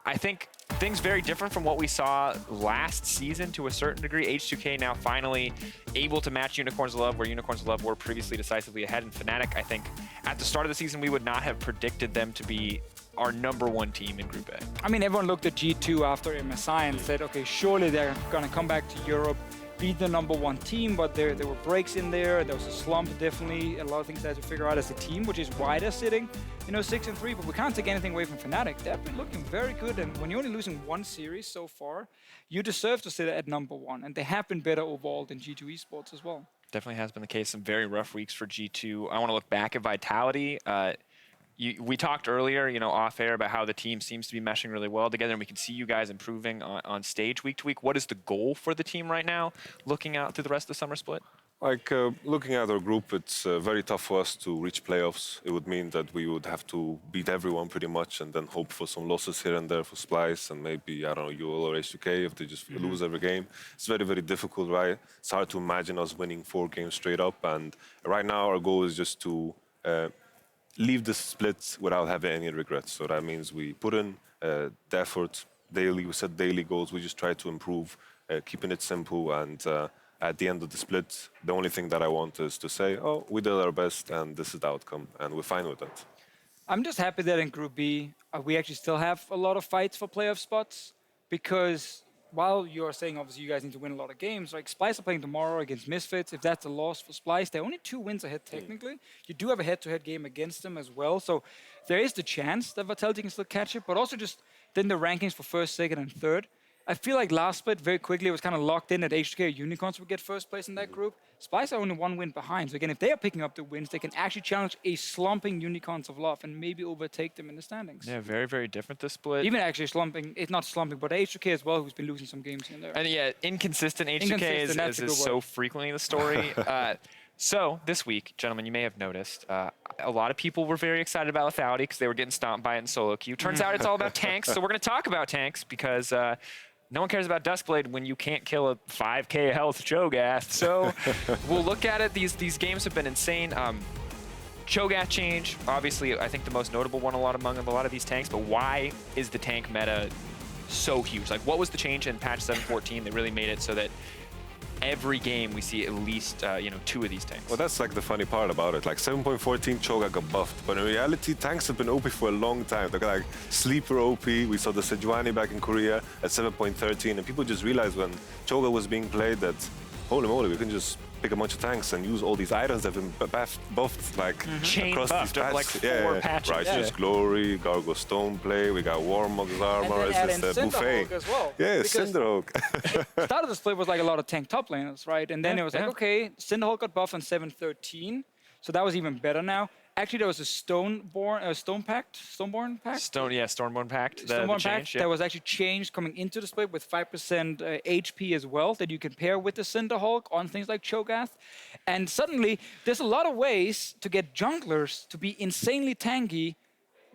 [SPEAKER 7] I think things very different from what we saw last season to a certain degree. H2K now finally able to match Unicorns of Love, where Unicorns of Love were previously decisively ahead. And Fnatic, I think, at the start of the season, we would not have predicted them to be our #1 team in Group A.
[SPEAKER 3] I mean, everyone looked at G2 after MSI and said, okay, surely they're going to come back to Europe, be the #1 team, but there were breaks in there. There was a slump, definitely. A lot of things they had to figure out as a team, which is why they're sitting, 6-3. But we can't take anything away from Fnatic. They've been looking very good, and when you're only losing one series so far, you deserve to sit at #1, and they have been better overall than G2 Esports as well.
[SPEAKER 7] Definitely has been the case. Some very rough weeks for G2. I want to look back at Vitality. We talked earlier, off air about how the team seems to be meshing really well together, and we can see you guys improving on stage week to week. What is the goal for the team right now, looking out through the rest of the summer split?
[SPEAKER 8] Looking at our group, it's very tough for us to reach playoffs. It would mean that we would have to beat everyone pretty much, and then hope for some losses here and there for Splice, and maybe, I don't know, UOL or H2K if they just lose every game. It's very, very difficult, right? It's hard to imagine us winning 4 games straight up, and right now our goal is just to leave the split without having any regrets. So that means we put in the effort daily. We set daily goals. We just try to improve, keeping it simple. And at the end of the split, the only thing that I want is to say, oh, we did our best and this is the outcome. And we're fine with that.
[SPEAKER 3] I'm just happy that in Group B, we actually still have a lot of fights for playoff spots, because while you're saying obviously you guys need to win a lot of games, like Splice are playing tomorrow against Misfits. If that's a loss for Splice, they're only 2 wins ahead technically. You do have a head-to-head game against them as well, so there is the chance that Vitality can still catch it, but also just then the rankings for first, second, and third. I feel like last split very quickly it was kind of locked in that H2K or Unicorns would get first place in that group. Splice are only 1 win behind, so again, if they are picking up the wins, they can actually challenge a slumping Unicorns of Love and maybe overtake them in the standings.
[SPEAKER 7] Yeah, very, very different this split.
[SPEAKER 3] Even actually slumping, it's not slumping, but H2K as well, who's been losing some games here and there.
[SPEAKER 7] And yeah, inconsistent H2K is so frequently the story. So this week, gentlemen, you may have noticed, a lot of people were very excited about Lethality because they were getting stomped by it in solo queue. Turns out it's all about tanks, so we're going to talk about tanks because no one cares about Duskblade when you can't kill a 5k health Cho'gath. So we'll look at it. These games have been insane. Cho'gath change, obviously, I think the most notable one among a lot of these tanks, but why is the tank meta so huge? Like, what was the change in patch 7.14 that really made it so that every game we see at least 2 of these tanks?
[SPEAKER 8] Well, that's like the funny part about it. Like 7.14, Cho'gath got buffed, but in reality, tanks have been OP for a long time. They're like sleeper OP. We saw the Sejuani back in Korea at 7.13, and people just realized when Cho'gath was being played that, holy moly, we can just pick a bunch of tanks and use all these items that have been buffed like
[SPEAKER 7] chain
[SPEAKER 8] across
[SPEAKER 7] buffed
[SPEAKER 8] these
[SPEAKER 7] of like 4 patches.
[SPEAKER 8] Righteous Glory, Gargo Stoneplay, we got Warmog's armor, it's just a buffet.
[SPEAKER 3] As well.
[SPEAKER 8] Yeah, Cinderhawk.
[SPEAKER 3] Start of the split was like a lot of tank top laners, right? And then it was like, okay, Cinderhawk got buffed on 7.13, so that was even better now. Actually, there was a Stoneborn Pact.
[SPEAKER 7] Stormborn Pact.
[SPEAKER 3] Stormborn Pact that was actually changed coming into the split with 5% HP as well that you can pair with the Cinderhawk on things like Cho'gath. And suddenly, there's a lot of ways to get junglers to be insanely tanky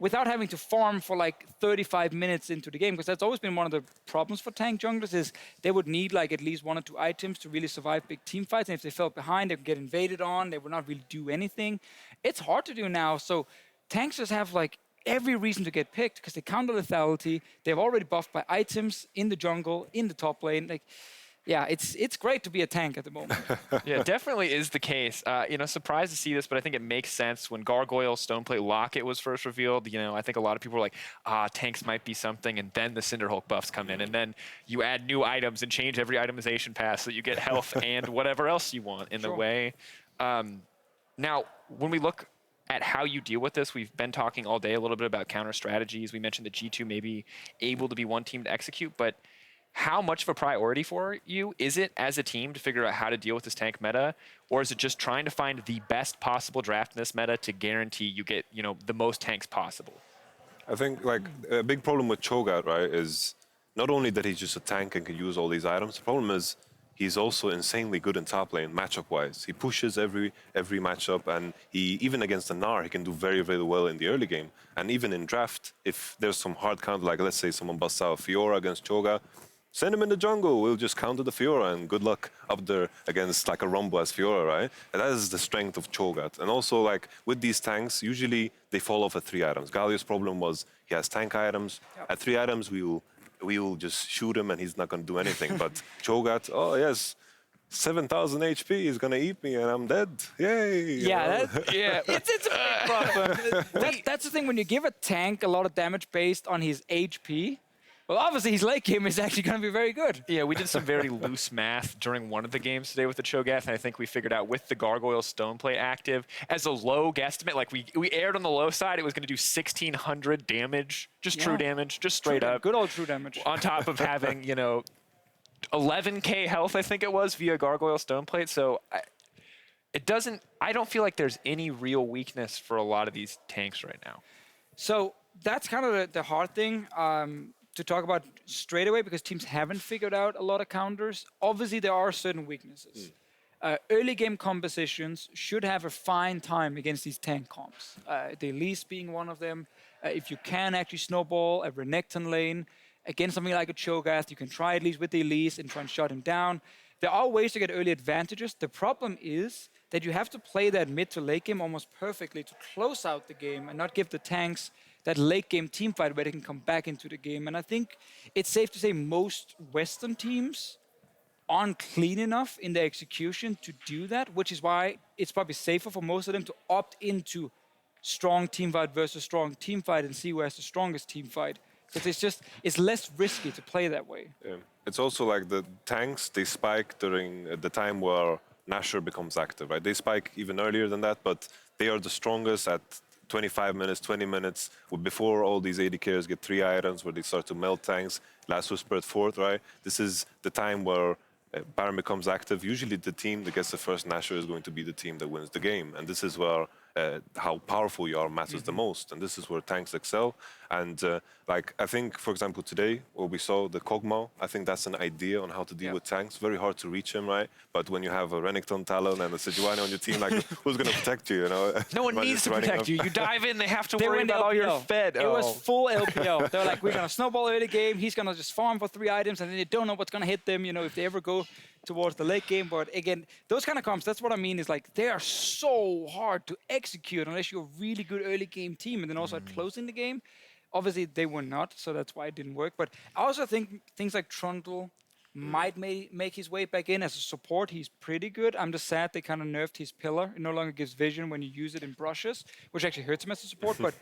[SPEAKER 3] without having to farm for like 35 minutes into the game, because that's always been one of the problems for tank junglers is they would need like at least 1 or 2 items to really survive big team fights, and if they fell behind, they would get invaded on, they would not really do anything. It's hard to do now, so tanks just have like every reason to get picked because they counter lethality, they're already buffed by items in the jungle, in the top lane, like, yeah, it's great to be a tank at the moment.
[SPEAKER 7] Yeah, definitely is the case. Surprised to see this, but I think it makes sense. When Gargoyle Stoneplate Locket was first revealed, I think a lot of people were like, tanks might be something, and then the Cinderhawk buffs come in, and then you add new items and change every itemization pass so that you get health and whatever else you want in the way. Now, when we look at how you deal with this, we've been talking all day a little bit about counter strategies. We mentioned that G2 may be able to be one team to execute, but how much of a priority for you is it as a team to figure out how to deal with this tank meta, or is it just trying to find the best possible draft in this meta to guarantee you get, you know, the most tanks possible?
[SPEAKER 8] I think like a big problem with Cho'gath, right, is not only that he's just a tank and can use all these items. The problem is he's also insanely good in top lane matchup-wise. He pushes every matchup, and he even against the Gnar, he can do very, very well in the early game. And even in draft, if there's some hard counter, like let's say someone busts out Fiora against Cho'gath, send him in the jungle. We'll just counter the Fiora, and good luck up there against like a Rumble as Fiora, right? And that is the strength of Cho'gath. And also, like with these tanks, usually they fall off at 3 items. Galio's problem was he has tank items. At 3 items, we will just shoot him, and he's not going to do anything. But Cho'gath, oh yes, 7,000 HP, he's going to eat me, and I'm dead. Yay!
[SPEAKER 3] Yeah, it's a big problem. That's the thing, when you give a tank a lot of damage based on his HP, well, obviously his late game is actually going to be very good.
[SPEAKER 7] Yeah, we did some very loose math during one of the games today with the Cho'gath, and I think we figured out with the Gargoyle Stoneplay active, as a low guesstimate, like we aired on the low side, it was going to do 1,600 damage, just true damage, just straight up.
[SPEAKER 3] Good old true damage.
[SPEAKER 7] On top of having, you know, 11k health, I think it was, via Gargoyle Stoneplate. So I don't feel like there's any real weakness for a lot of these tanks right now.
[SPEAKER 3] So that's kind of the hard thing to talk about straight away, because teams haven't figured out a lot of counters. Obviously, there are certain weaknesses. Early game compositions should have a fine time against these tank comps. The Elise being one of them. If you can actually snowball a Renekton lane against something like a Cho'gath, you can try at least with the Elise and try and shut him down. There are ways to get early advantages. The problem is that you have to play that mid to late game almost perfectly to close out the game and not give the tanks that late game team fight where they can come back into the game. And I think it's safe to say most Western teams aren't clean enough in their execution to do that, which is why it's probably safer for most of them to opt into strong team fight versus strong team fight and see who has the strongest team fight. Because it's less risky to play that way.
[SPEAKER 8] Yeah. It's also like the tanks, they spike during the time where Nashor becomes active, right? They spike even earlier than that, but they are the strongest at 25 minutes, 20 minutes, before all these AD carriers get 3 items, where they start to melt tanks. Last Whisper at 4th, right? This is the time where Baron becomes active. Usually the team that gets the first Nashor is going to be the team that wins the game. And this is where how powerful you are matters the most. And this is where tanks excel. And like, I think, for example, today, where we saw the Kog'Maw, I think that's an idea on how to deal with tanks. Very hard to reach him, right? But when you have a Renekton, Talon, and a Sejuani on your team, like, who's going to protect you, you know?
[SPEAKER 7] No one needs to protect you. You dive in, they have to worry about all your fed.
[SPEAKER 3] It was full LPL. They were like, we're going to snowball early game. He's going to just farm for 3 items, and then they don't know what's going to hit them, you know, if they ever go towards the late game. But again, those kind of comps, that's what I mean, is like, they are so hard to execute unless you're a really good early game team. And then also at closing the game, obviously they were not, so that's why it didn't work. But I also think things like Trundle might make his way back in. As a support, he's pretty good. I'm just sad they kind of nerfed his pillar. It no longer gives vision when you use it in brushes, which actually hurts him as a support. But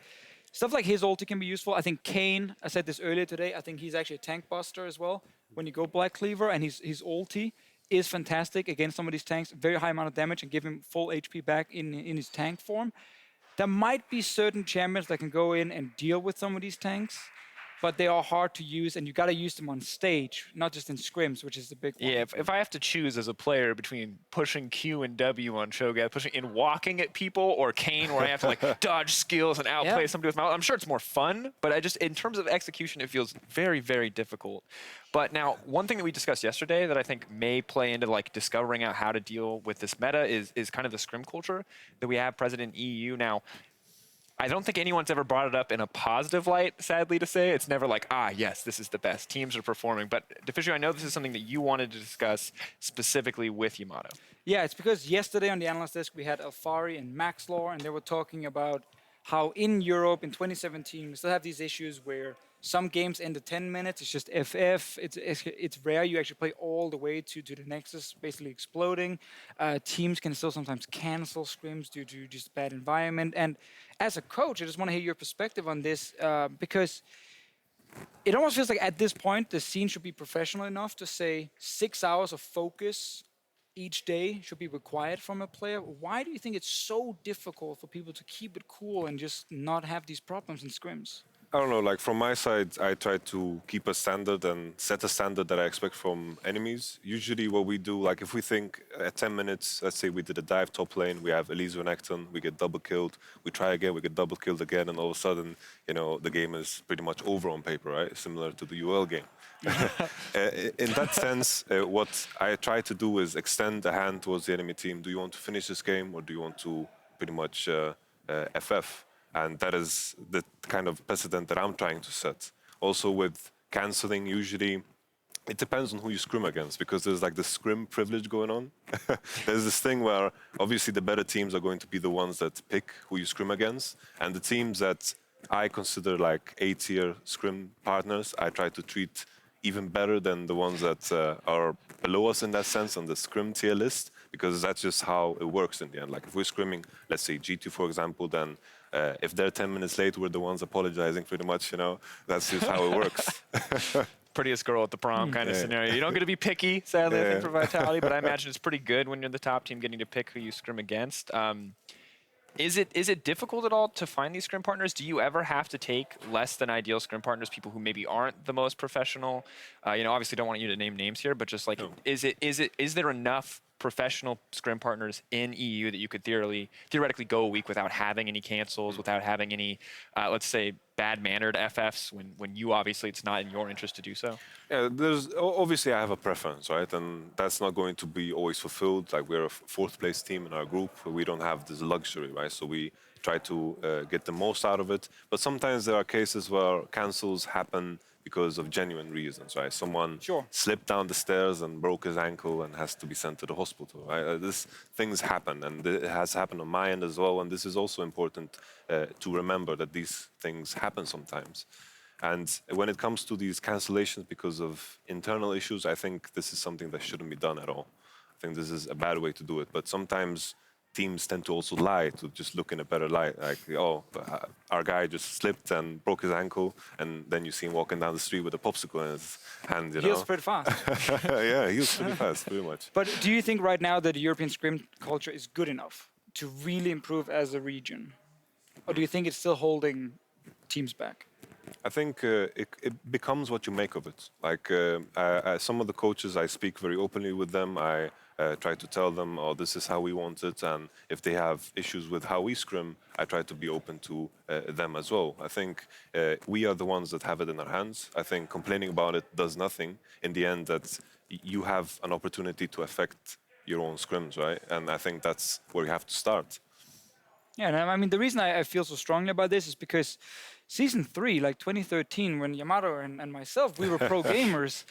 [SPEAKER 3] stuff like his ulti can be useful. I think Kayn, I said this earlier today, I think he's actually a tank buster as well. When you go Black Cleaver, and his ulti is fantastic against some of these tanks, very high amount of damage, and give him full HP back in his tank form. There might be certain champions that can go in and deal with some of these tanks, but they are hard to use, and you got to use them on stage, not just in scrims, which is the big one.
[SPEAKER 7] Yeah, if I have to choose as a player between pushing Q and W on Cho'gath, pushing and walking at people, or Kayn, where I have to like dodge skills and outplay somebody with my, I'm sure it's more fun, but in terms of execution, it feels very, very difficult. But now, one thing that we discussed yesterday that I think may play into like discovering out how to deal with this meta is kind of the scrim culture that we have present in EU now. I don't think anyone's ever brought it up in a positive light, sadly to say. It's never like, yes, this is the best. Teams are performing. But Deficio, I know this is something that you wanted to discuss specifically with Yamato.
[SPEAKER 3] Yeah, it's because yesterday on the Analyst desk, we had Alfari and Maxlore, and they were talking about how in Europe in 2017, we still have these issues where some games end at 10 minutes. It's just FF. It's rare you actually play all the way to the Nexus basically exploding. Teams can still sometimes cancel scrims due to just bad environment. And as a coach, I just want to hear your perspective on this because it almost feels like at this point, the scene should be professional enough to say 6 hours of focus each day should be required from a player. Why do you think it's so difficult for people to keep it cool and just not have these problems in scrims?
[SPEAKER 8] I don't know, like from my side, I try to keep a standard and set a standard that I expect from enemies. Usually what we do, like if we think at 10 minutes, let's say we did a dive top lane, we have Elise Renekton, we get double killed, we try again, we get double killed again, and all of a sudden, you know, the game is pretty much over on paper, right? Similar to the UOL game. In that sense, what I try to do is extend the hand towards the enemy team. Do you want to finish this game or do you want to pretty much FF? And that is the kind of precedent that I'm trying to set. Also with canceling, usually it depends on who you scrim against, because there's like the scrim privilege going on. There's this thing where obviously the better teams are going to be the ones that pick who you scrim against. And the teams that I consider like A-tier scrim partners, I try to treat even better than the ones that are below us in that sense on the scrim tier list, because that's just how it works in the end. Like if we're scrimming, let's say G2 for example, then if they're 10 minutes late, we're the ones apologizing pretty much, you know, that's just how it works.
[SPEAKER 7] Prettiest girl at the prom kind of scenario. You don't get to be picky, sadly, I think, for Vitality, but I imagine it's pretty good when you're the top team getting to pick who you scrim against. Is it difficult at all to find these scrim partners? Do you ever have to take less than ideal scrim partners, people who maybe aren't the most professional? You know, obviously don't want you to name names here, but just like, is there enough professional scrim partners in EU that you could theoretically go a week without having any cancels, without having any, let's say, bad-mannered FFs, when you obviously it's not in your interest to do so?
[SPEAKER 8] Yeah, obviously I have a preference, right? And that's not going to be always fulfilled. Like we're a fourth place team in our group. We don't have this luxury, right? So we try to get the most out of it. But sometimes there are cases where cancels happen because of genuine reasons, right? Someone slipped down the stairs and broke his ankle and has to be sent to the hospital, right? These things happen, and it has happened on my end as well. And this is also important to remember that these things happen sometimes. And when it comes to these cancellations because of internal issues, I think this is something that shouldn't be done at all. I think this is a bad way to do it. But sometimes teams tend to also lie, to just look in a better light. Like, oh, our guy just slipped and broke his ankle, and then you see him walking down the street with a popsicle in his hand, you know?
[SPEAKER 3] He was pretty fast.
[SPEAKER 8] Yeah, he was pretty fast, pretty much.
[SPEAKER 3] But do you think right now that the European scrim culture is good enough to really improve as a region? Or do you think it's still holding teams back?
[SPEAKER 8] I think it becomes what you make of it. Like some of the coaches, I speak very openly with them. I try to tell them, oh, this is how we want it. And if they have issues with how we scrim, I try to be open to them as well. I think we are the ones that have it in our hands. I think complaining about it does nothing. In the end, that you have an opportunity to affect your own scrims, right? And I think that's where you have to start.
[SPEAKER 3] Yeah, and I mean, the reason I feel so strongly about this is because Season 3, like 2013, when Yamato and myself, we were pro gamers.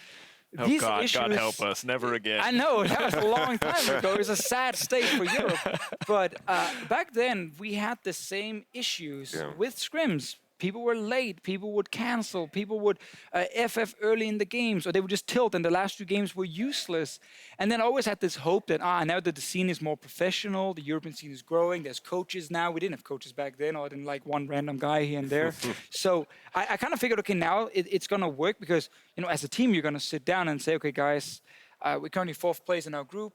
[SPEAKER 7] Oh
[SPEAKER 3] these
[SPEAKER 7] God,
[SPEAKER 3] issues,
[SPEAKER 7] God help us, never again.
[SPEAKER 3] I know, that was a long time ago. It was a sad state for Europe. But back then, we had the same issues with scrims. People were late, people would cancel, people would FF early in the games, or they would just tilt, and the last 2 games were useless. And then I always had this hope that, now that the scene is more professional, the European scene is growing, there's coaches now. We didn't have coaches back then, or didn't like one random guy here and there. So I kind of figured, okay, now it's going to work because, you know, as a team, you're going to sit down and say, okay, guys, we're currently 4th place in our group.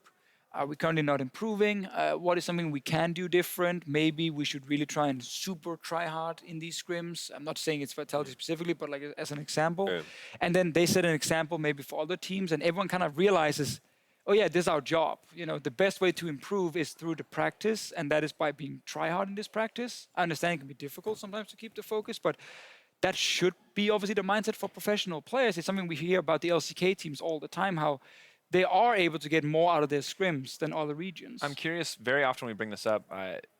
[SPEAKER 3] We're currently not improving. What is something we can do different? Maybe we should really try and super try hard in these scrims. I'm not saying it's Vitality specifically, but like as an example. Yeah. And then they set an example maybe for other teams, and everyone kind of realizes, oh yeah, this is our job. You know, the best way to improve is through the practice, and that is by being try hard in this practice. I understand it can be difficult sometimes to keep the focus, but that should be obviously the mindset for professional players. It's something we hear about the LCK teams all the time, how they are able to get more out of their scrims than other regions.
[SPEAKER 7] I'm curious, very often when we bring this up,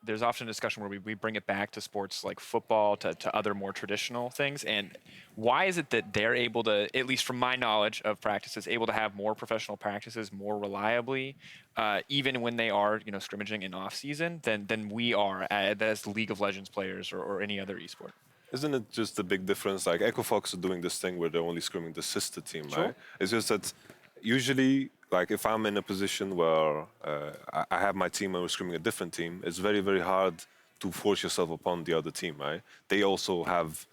[SPEAKER 7] there's often a discussion where we bring it back to sports like football, to other more traditional things. And why is it that they're able to, at least from my knowledge of practices, able to have more professional practices more reliably, even when they are, you know, scrimmaging in off-season, than we are as League of Legends players or any other esport?
[SPEAKER 8] Isn't it just a big difference? Like Echo Fox are doing this thing where they're only scrimming the sister team, right? It's just that usually, like if I'm in a position where I have my team and we're scrimming a different team, it's very, very hard to force yourself upon the other team, right? They also have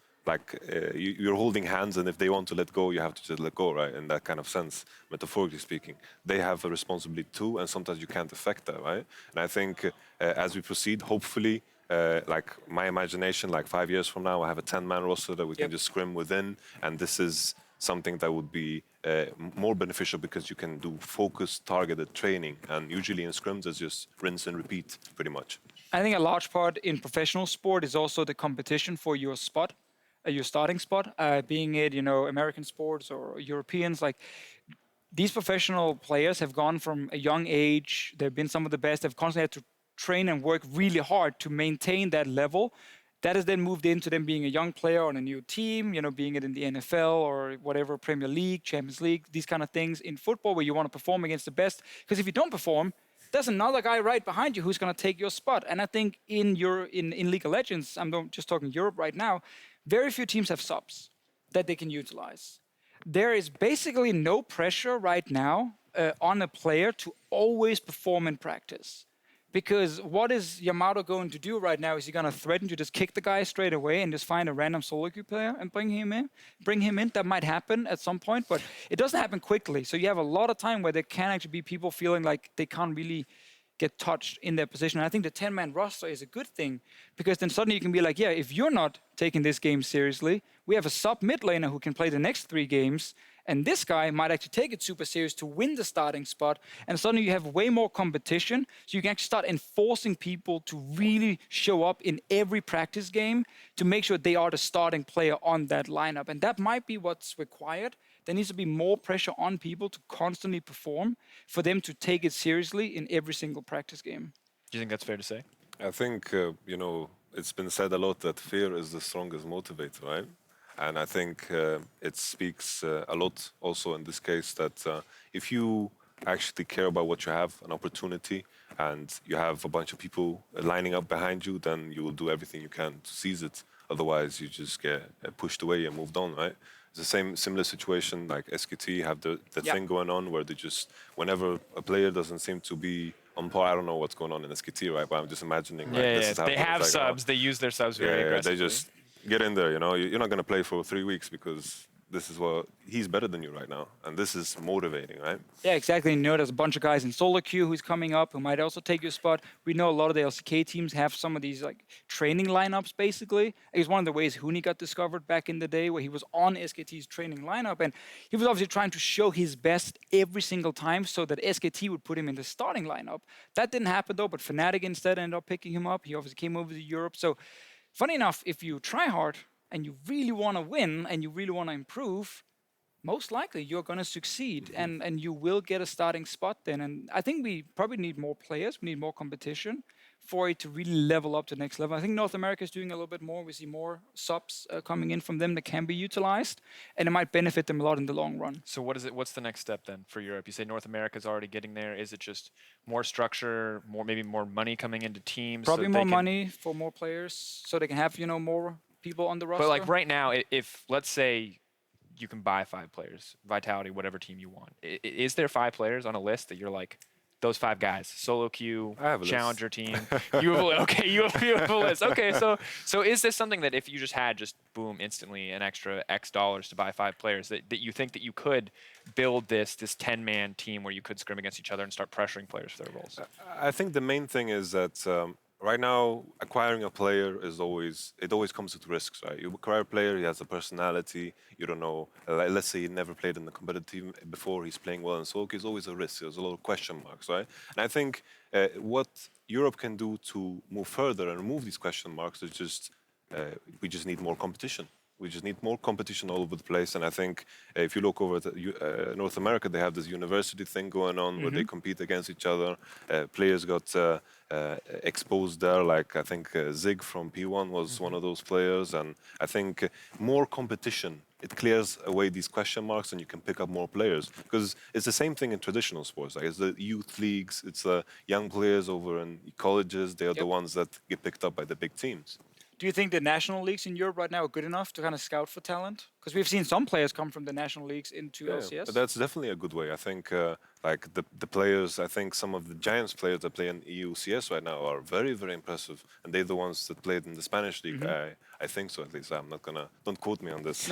[SPEAKER 8] you're holding hands, and if they want to let go, you have to just let go, right? In that kind of sense, metaphorically speaking, they have a responsibility too, and sometimes you can't affect that, right? And I think as we proceed, hopefully, like my imagination, like 5 years from now, I have a 10-man roster that we can just scrim within, and this is something that would be more beneficial because you can do focused, targeted training, and usually in scrims, it's just rinse and repeat, pretty much.
[SPEAKER 3] I think a large part in professional sport is also the competition for your spot, your starting spot, being it, American sports or Europeans. Like, these professional players have gone from a young age, they've been some of the best, they've constantly had to train and work really hard to maintain that level. That has then moved into them being a young player on a new team, being it in the NFL or whatever, Premier League, Champions League, these kind of things in football where you want to perform against the best. Because if you don't perform, there's another guy right behind you who's going to take your spot. And I think in League of Legends, I'm just talking Europe right now, very few teams have subs that they can utilize. There is basically no pressure right now on a player to always perform in practice. Because what is Yamato going to do right now? Is he going to threaten to just kick the guy straight away and just find a random solo queue player and bring him in? That might happen at some point, but it doesn't happen quickly. So you have a lot of time where there can actually be people feeling like they can't really get touched in their position. And I think the 10-man roster is a good thing because then suddenly you can be like, yeah, if you're not taking this game seriously, we have a sub mid laner who can play the next 3 games. And this guy might actually take it super serious to win the starting spot. And suddenly you have way more competition. So you can actually start enforcing people to really show up in every practice game to make sure they are the starting player on that lineup. And that might be what's required. There needs to be more pressure on people to constantly perform for them to take it seriously in every single practice game.
[SPEAKER 7] Do you think that's fair to say?
[SPEAKER 8] I think, it's been said a lot that fear is the strongest motivator, right? And I think it speaks a lot also in this case that if you actually care about what you have, an opportunity, and you have a bunch of people lining up behind you, then you will do everything you can to seize it. Otherwise, you just get pushed away and moved on, right? It's the similar situation like SKT have the thing going on where they just, whenever a player doesn't seem to be on par, I don't know what's going on in SKT, right? But I'm just imagining. This is how
[SPEAKER 7] they have subs, they use their subs very aggressively.
[SPEAKER 8] They just get in there, you're not going to play for 3 weeks because this is what he's better than you right now, and this is motivating, right?
[SPEAKER 3] Yeah, exactly. There's a bunch of guys in solo queue who's coming up who might also take your spot. We know a lot of the LCK teams have some of these like training lineups. Basically, it's one of the ways Huni got discovered back in the day, where he was on SKT's training lineup, and he was obviously trying to show his best every single time, so that SKT would put him in the starting lineup. That didn't happen though, but Fnatic instead ended up picking him up. He obviously came over to Europe. So, funny enough, if you try hard and you really want to win and you really want to improve, most likely you're going to succeed and you will get a starting spot then. And I think we probably need more players, we need more competition for it to really level up to the next level. I think North America is doing a little bit more. We see more subs coming in from them that can be utilized, and it might benefit them a lot in the long run.
[SPEAKER 7] So what's the next step then for Europe? You say North America is already getting there. Is it just more structure, maybe more money coming into teams?
[SPEAKER 3] Probably more money for more players so they can have, more people on the roster.
[SPEAKER 7] But like right now, if let's say you can buy 5 players, Vitality, whatever team you want, is there 5 players on a list that you're like, those 5 guys, solo queue, challenger team, you have a list. Okay, so is this something that if you just had boom instantly an extra X dollars to buy 5 players that you think that you could build this 10-man team where you could scrim against each other and start pressuring players for their roles?
[SPEAKER 8] I think the main thing is that right now, acquiring a player always comes with risks, right? You acquire a player, he has a personality, you don't know, let's say he never played in the competitive team before, he's playing well in solo, it's always a risk, there's a lot of question marks, right? And I think what Europe can do to move further and remove these question marks is we just need more competition. We just need more competition all over the place. And I think if you look over at North America, they have this university thing going on where they compete against each other. Players got exposed there. Like I think Zig from P1 was one of those players. And I think more competition, it clears away these question marks and you can pick up more players. Because it's the same thing in traditional sports. Like it's the youth leagues, it's the young players over in colleges. They are the ones that get picked up by the big teams.
[SPEAKER 3] Do you think the national leagues in Europe right now are good enough to kind of scout for talent? Because we've seen some players come from the national leagues into LCS.
[SPEAKER 8] But that's definitely a good way. I think like the players, I think some of the Giants players that play in EU CS right now are very, very impressive. And they're the ones that played in the Spanish league. I think so, at least. I'm not gonna, don't quote me on this.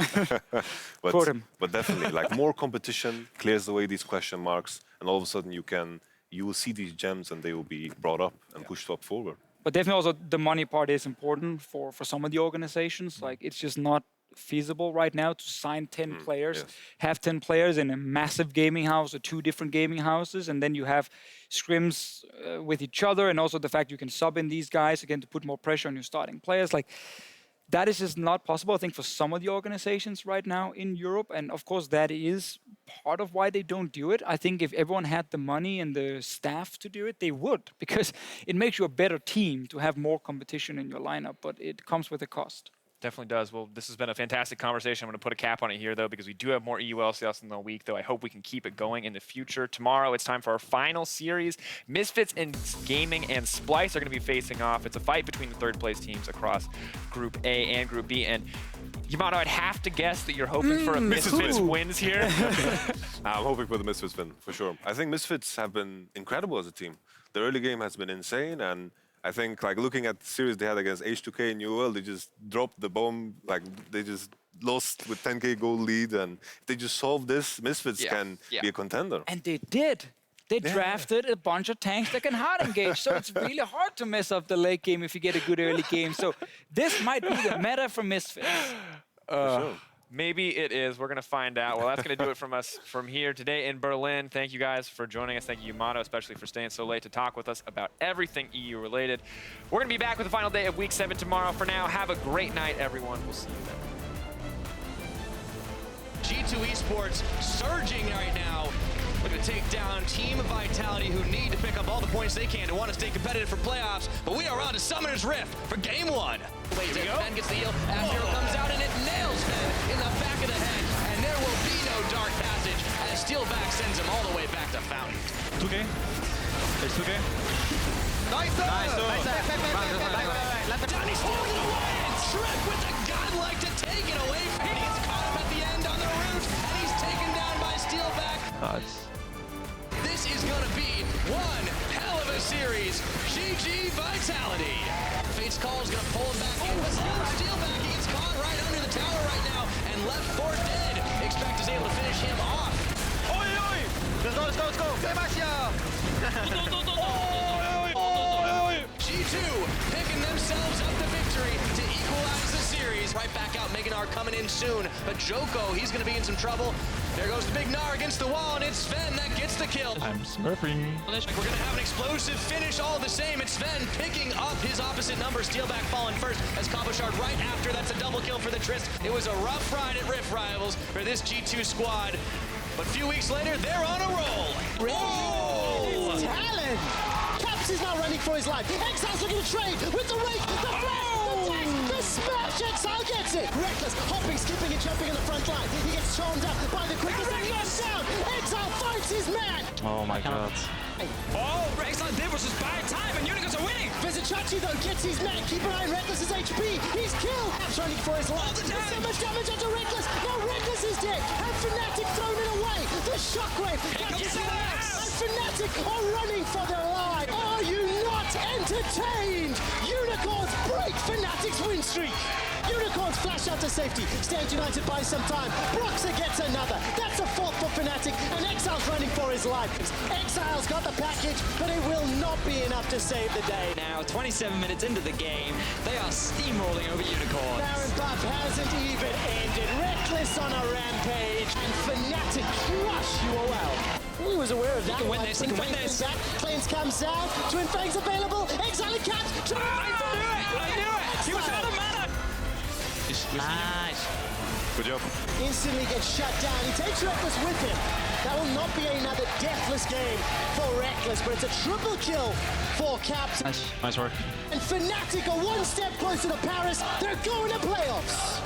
[SPEAKER 8] But,
[SPEAKER 3] Quote him.
[SPEAKER 8] But definitely, like more competition clears away these question marks. And all of a sudden you will see these gems and they will be brought up and pushed up forward.
[SPEAKER 3] But definitely also the money part is important for some of the organizations. Like it's just not feasible right now to sign 10 players, have 10 players in a massive gaming house or 2 different gaming houses, and then you have scrims with each other, and also the fact you can sub in these guys again to put more pressure on your starting players. Like that is just not possible, I think, for some of the organizations right now in Europe. And of course, that is part of why they don't do it. I think if everyone had the money and the staff to do it, they would, because it makes you a better team to have more competition in your lineup, but it comes with a cost.
[SPEAKER 7] Definitely does. Well, this has been a fantastic conversation. I'm going to put a cap on it here, though, because we do have more EU LCS in the week, though. I hope we can keep it going in the future. Tomorrow, it's time for our final series. Misfits and Gaming and Splice are going to be facing off. It's a fight between the third-place teams across Group A and Group B. And Yamato, I'd have to guess that you're hoping for a Misfits wins here.
[SPEAKER 8] I'm hoping for the Misfits win, for sure. I think Misfits have been incredible as a team. The early game has been insane, and I think, like, looking at the series they had against H2K and UOL, they just dropped the bomb. Like, they just lost with 10K goal lead, and if they just solve this, Misfits can be a contender.
[SPEAKER 3] And they did. They drafted a bunch of tanks that can hard engage, so it's really hard to mess up the late game if you get a good early game. So this might be the meta for Misfits.
[SPEAKER 8] For sure.
[SPEAKER 7] Maybe it is. We're going to find out. Well, that's going to do it from us from here today in Berlin. Thank you guys for joining us. Thank you, Yamato, especially for staying so late to talk with us about everything EU related. We're going to be back with the final day of Week 7 tomorrow. For now, have a great night, everyone. We'll see you then.
[SPEAKER 9] G2 Esports surging right now. Looking to take down Team Vitality, who need to pick up all the points they can to want to stay competitive for playoffs. But we are on to Summoner's Rift for Game 1. Here we go. Fen gets the heal. Ashe comes out and it nails Fen in the back of the head. And there will be no dark passage as Steelback sends him all the way back to Fountain.
[SPEAKER 6] 2K. There's 2K.
[SPEAKER 9] Nice! Danny steals it away, and Shrek with the godlike to take it away. And he gets caught up at the end on the roof, and he's taken down by Steelback.
[SPEAKER 6] Nice.
[SPEAKER 9] This is gonna be one hell of a series. GG Vitality. Fate's Call is gonna pull him back in, but Steelback, he gets caught right under the tower right now, and left for dead. Expect is able to finish him off.
[SPEAKER 10] Oi, oi! Let's go!
[SPEAKER 9] G2 picking themselves up the victory to equalize the series. Right back out, Meganar coming in soon, but Joko, he's gonna be in some trouble. There goes the big Gnar against the wall, and it's Sven that gets the kill.
[SPEAKER 6] I'm smurfing.
[SPEAKER 9] We're gonna have an explosive finish all the same. It's Sven picking up his opposite number. Steelback falling first as Koboshard right after. That's a double kill for the Trist. It was a rough ride at Rift Rivals for this G2 squad. But a few weeks later, they're on a roll.
[SPEAKER 1] Oh! Talon! Caps is now running for his life. Exile's looking to trade with the rake, the flash, the tank, the smash. Exile gets it. Rekkles hopping, skipping, and jumping in the front line. He gets charmed up by the quickness and knocks down. Exile fights his man.
[SPEAKER 6] Oh my god.
[SPEAKER 10] Oh, Exileh did was just buy time, and Unicorns are winning.
[SPEAKER 1] Vizicsacsi though gets his man. Keep an eye on Rekkles' HP. He's killed. Caps running for his life. So much damage onto Rekkles. Now Rekkles is dead. And Fnatic thrown it away. The shockwave catches him out. And Fnatic are running for their life. Are you not entertained? Unicorns break Fnatic's win streak. Unicorns flash out to safety. Stand United buys some time. Broxah gets another. That's a fourth for Fnatic. And Exile's running for his life. Exile's got the package, but it will not be enough to save the day.
[SPEAKER 2] Now, 27 minutes into the game, they are steamrolling over Unicorns.
[SPEAKER 1] Baron buff hasn't even ended. Rekkles on a rampage. And Fnatic crush UOL. He was aware of that.
[SPEAKER 2] He can win this, he can win this.
[SPEAKER 1] Cleanse comes down. Twin Fangs available. Exileh capped.
[SPEAKER 10] I knew it! He was out of mana!
[SPEAKER 2] Nice.
[SPEAKER 8] Good job.
[SPEAKER 1] Instantly gets shut down. He takes Rekkles with him. That will not be another deathless game for Rekkles, but it's a triple kill for Caps.
[SPEAKER 6] Nice work.
[SPEAKER 1] And Fnatic are one step closer to Paris. They're going to playoffs.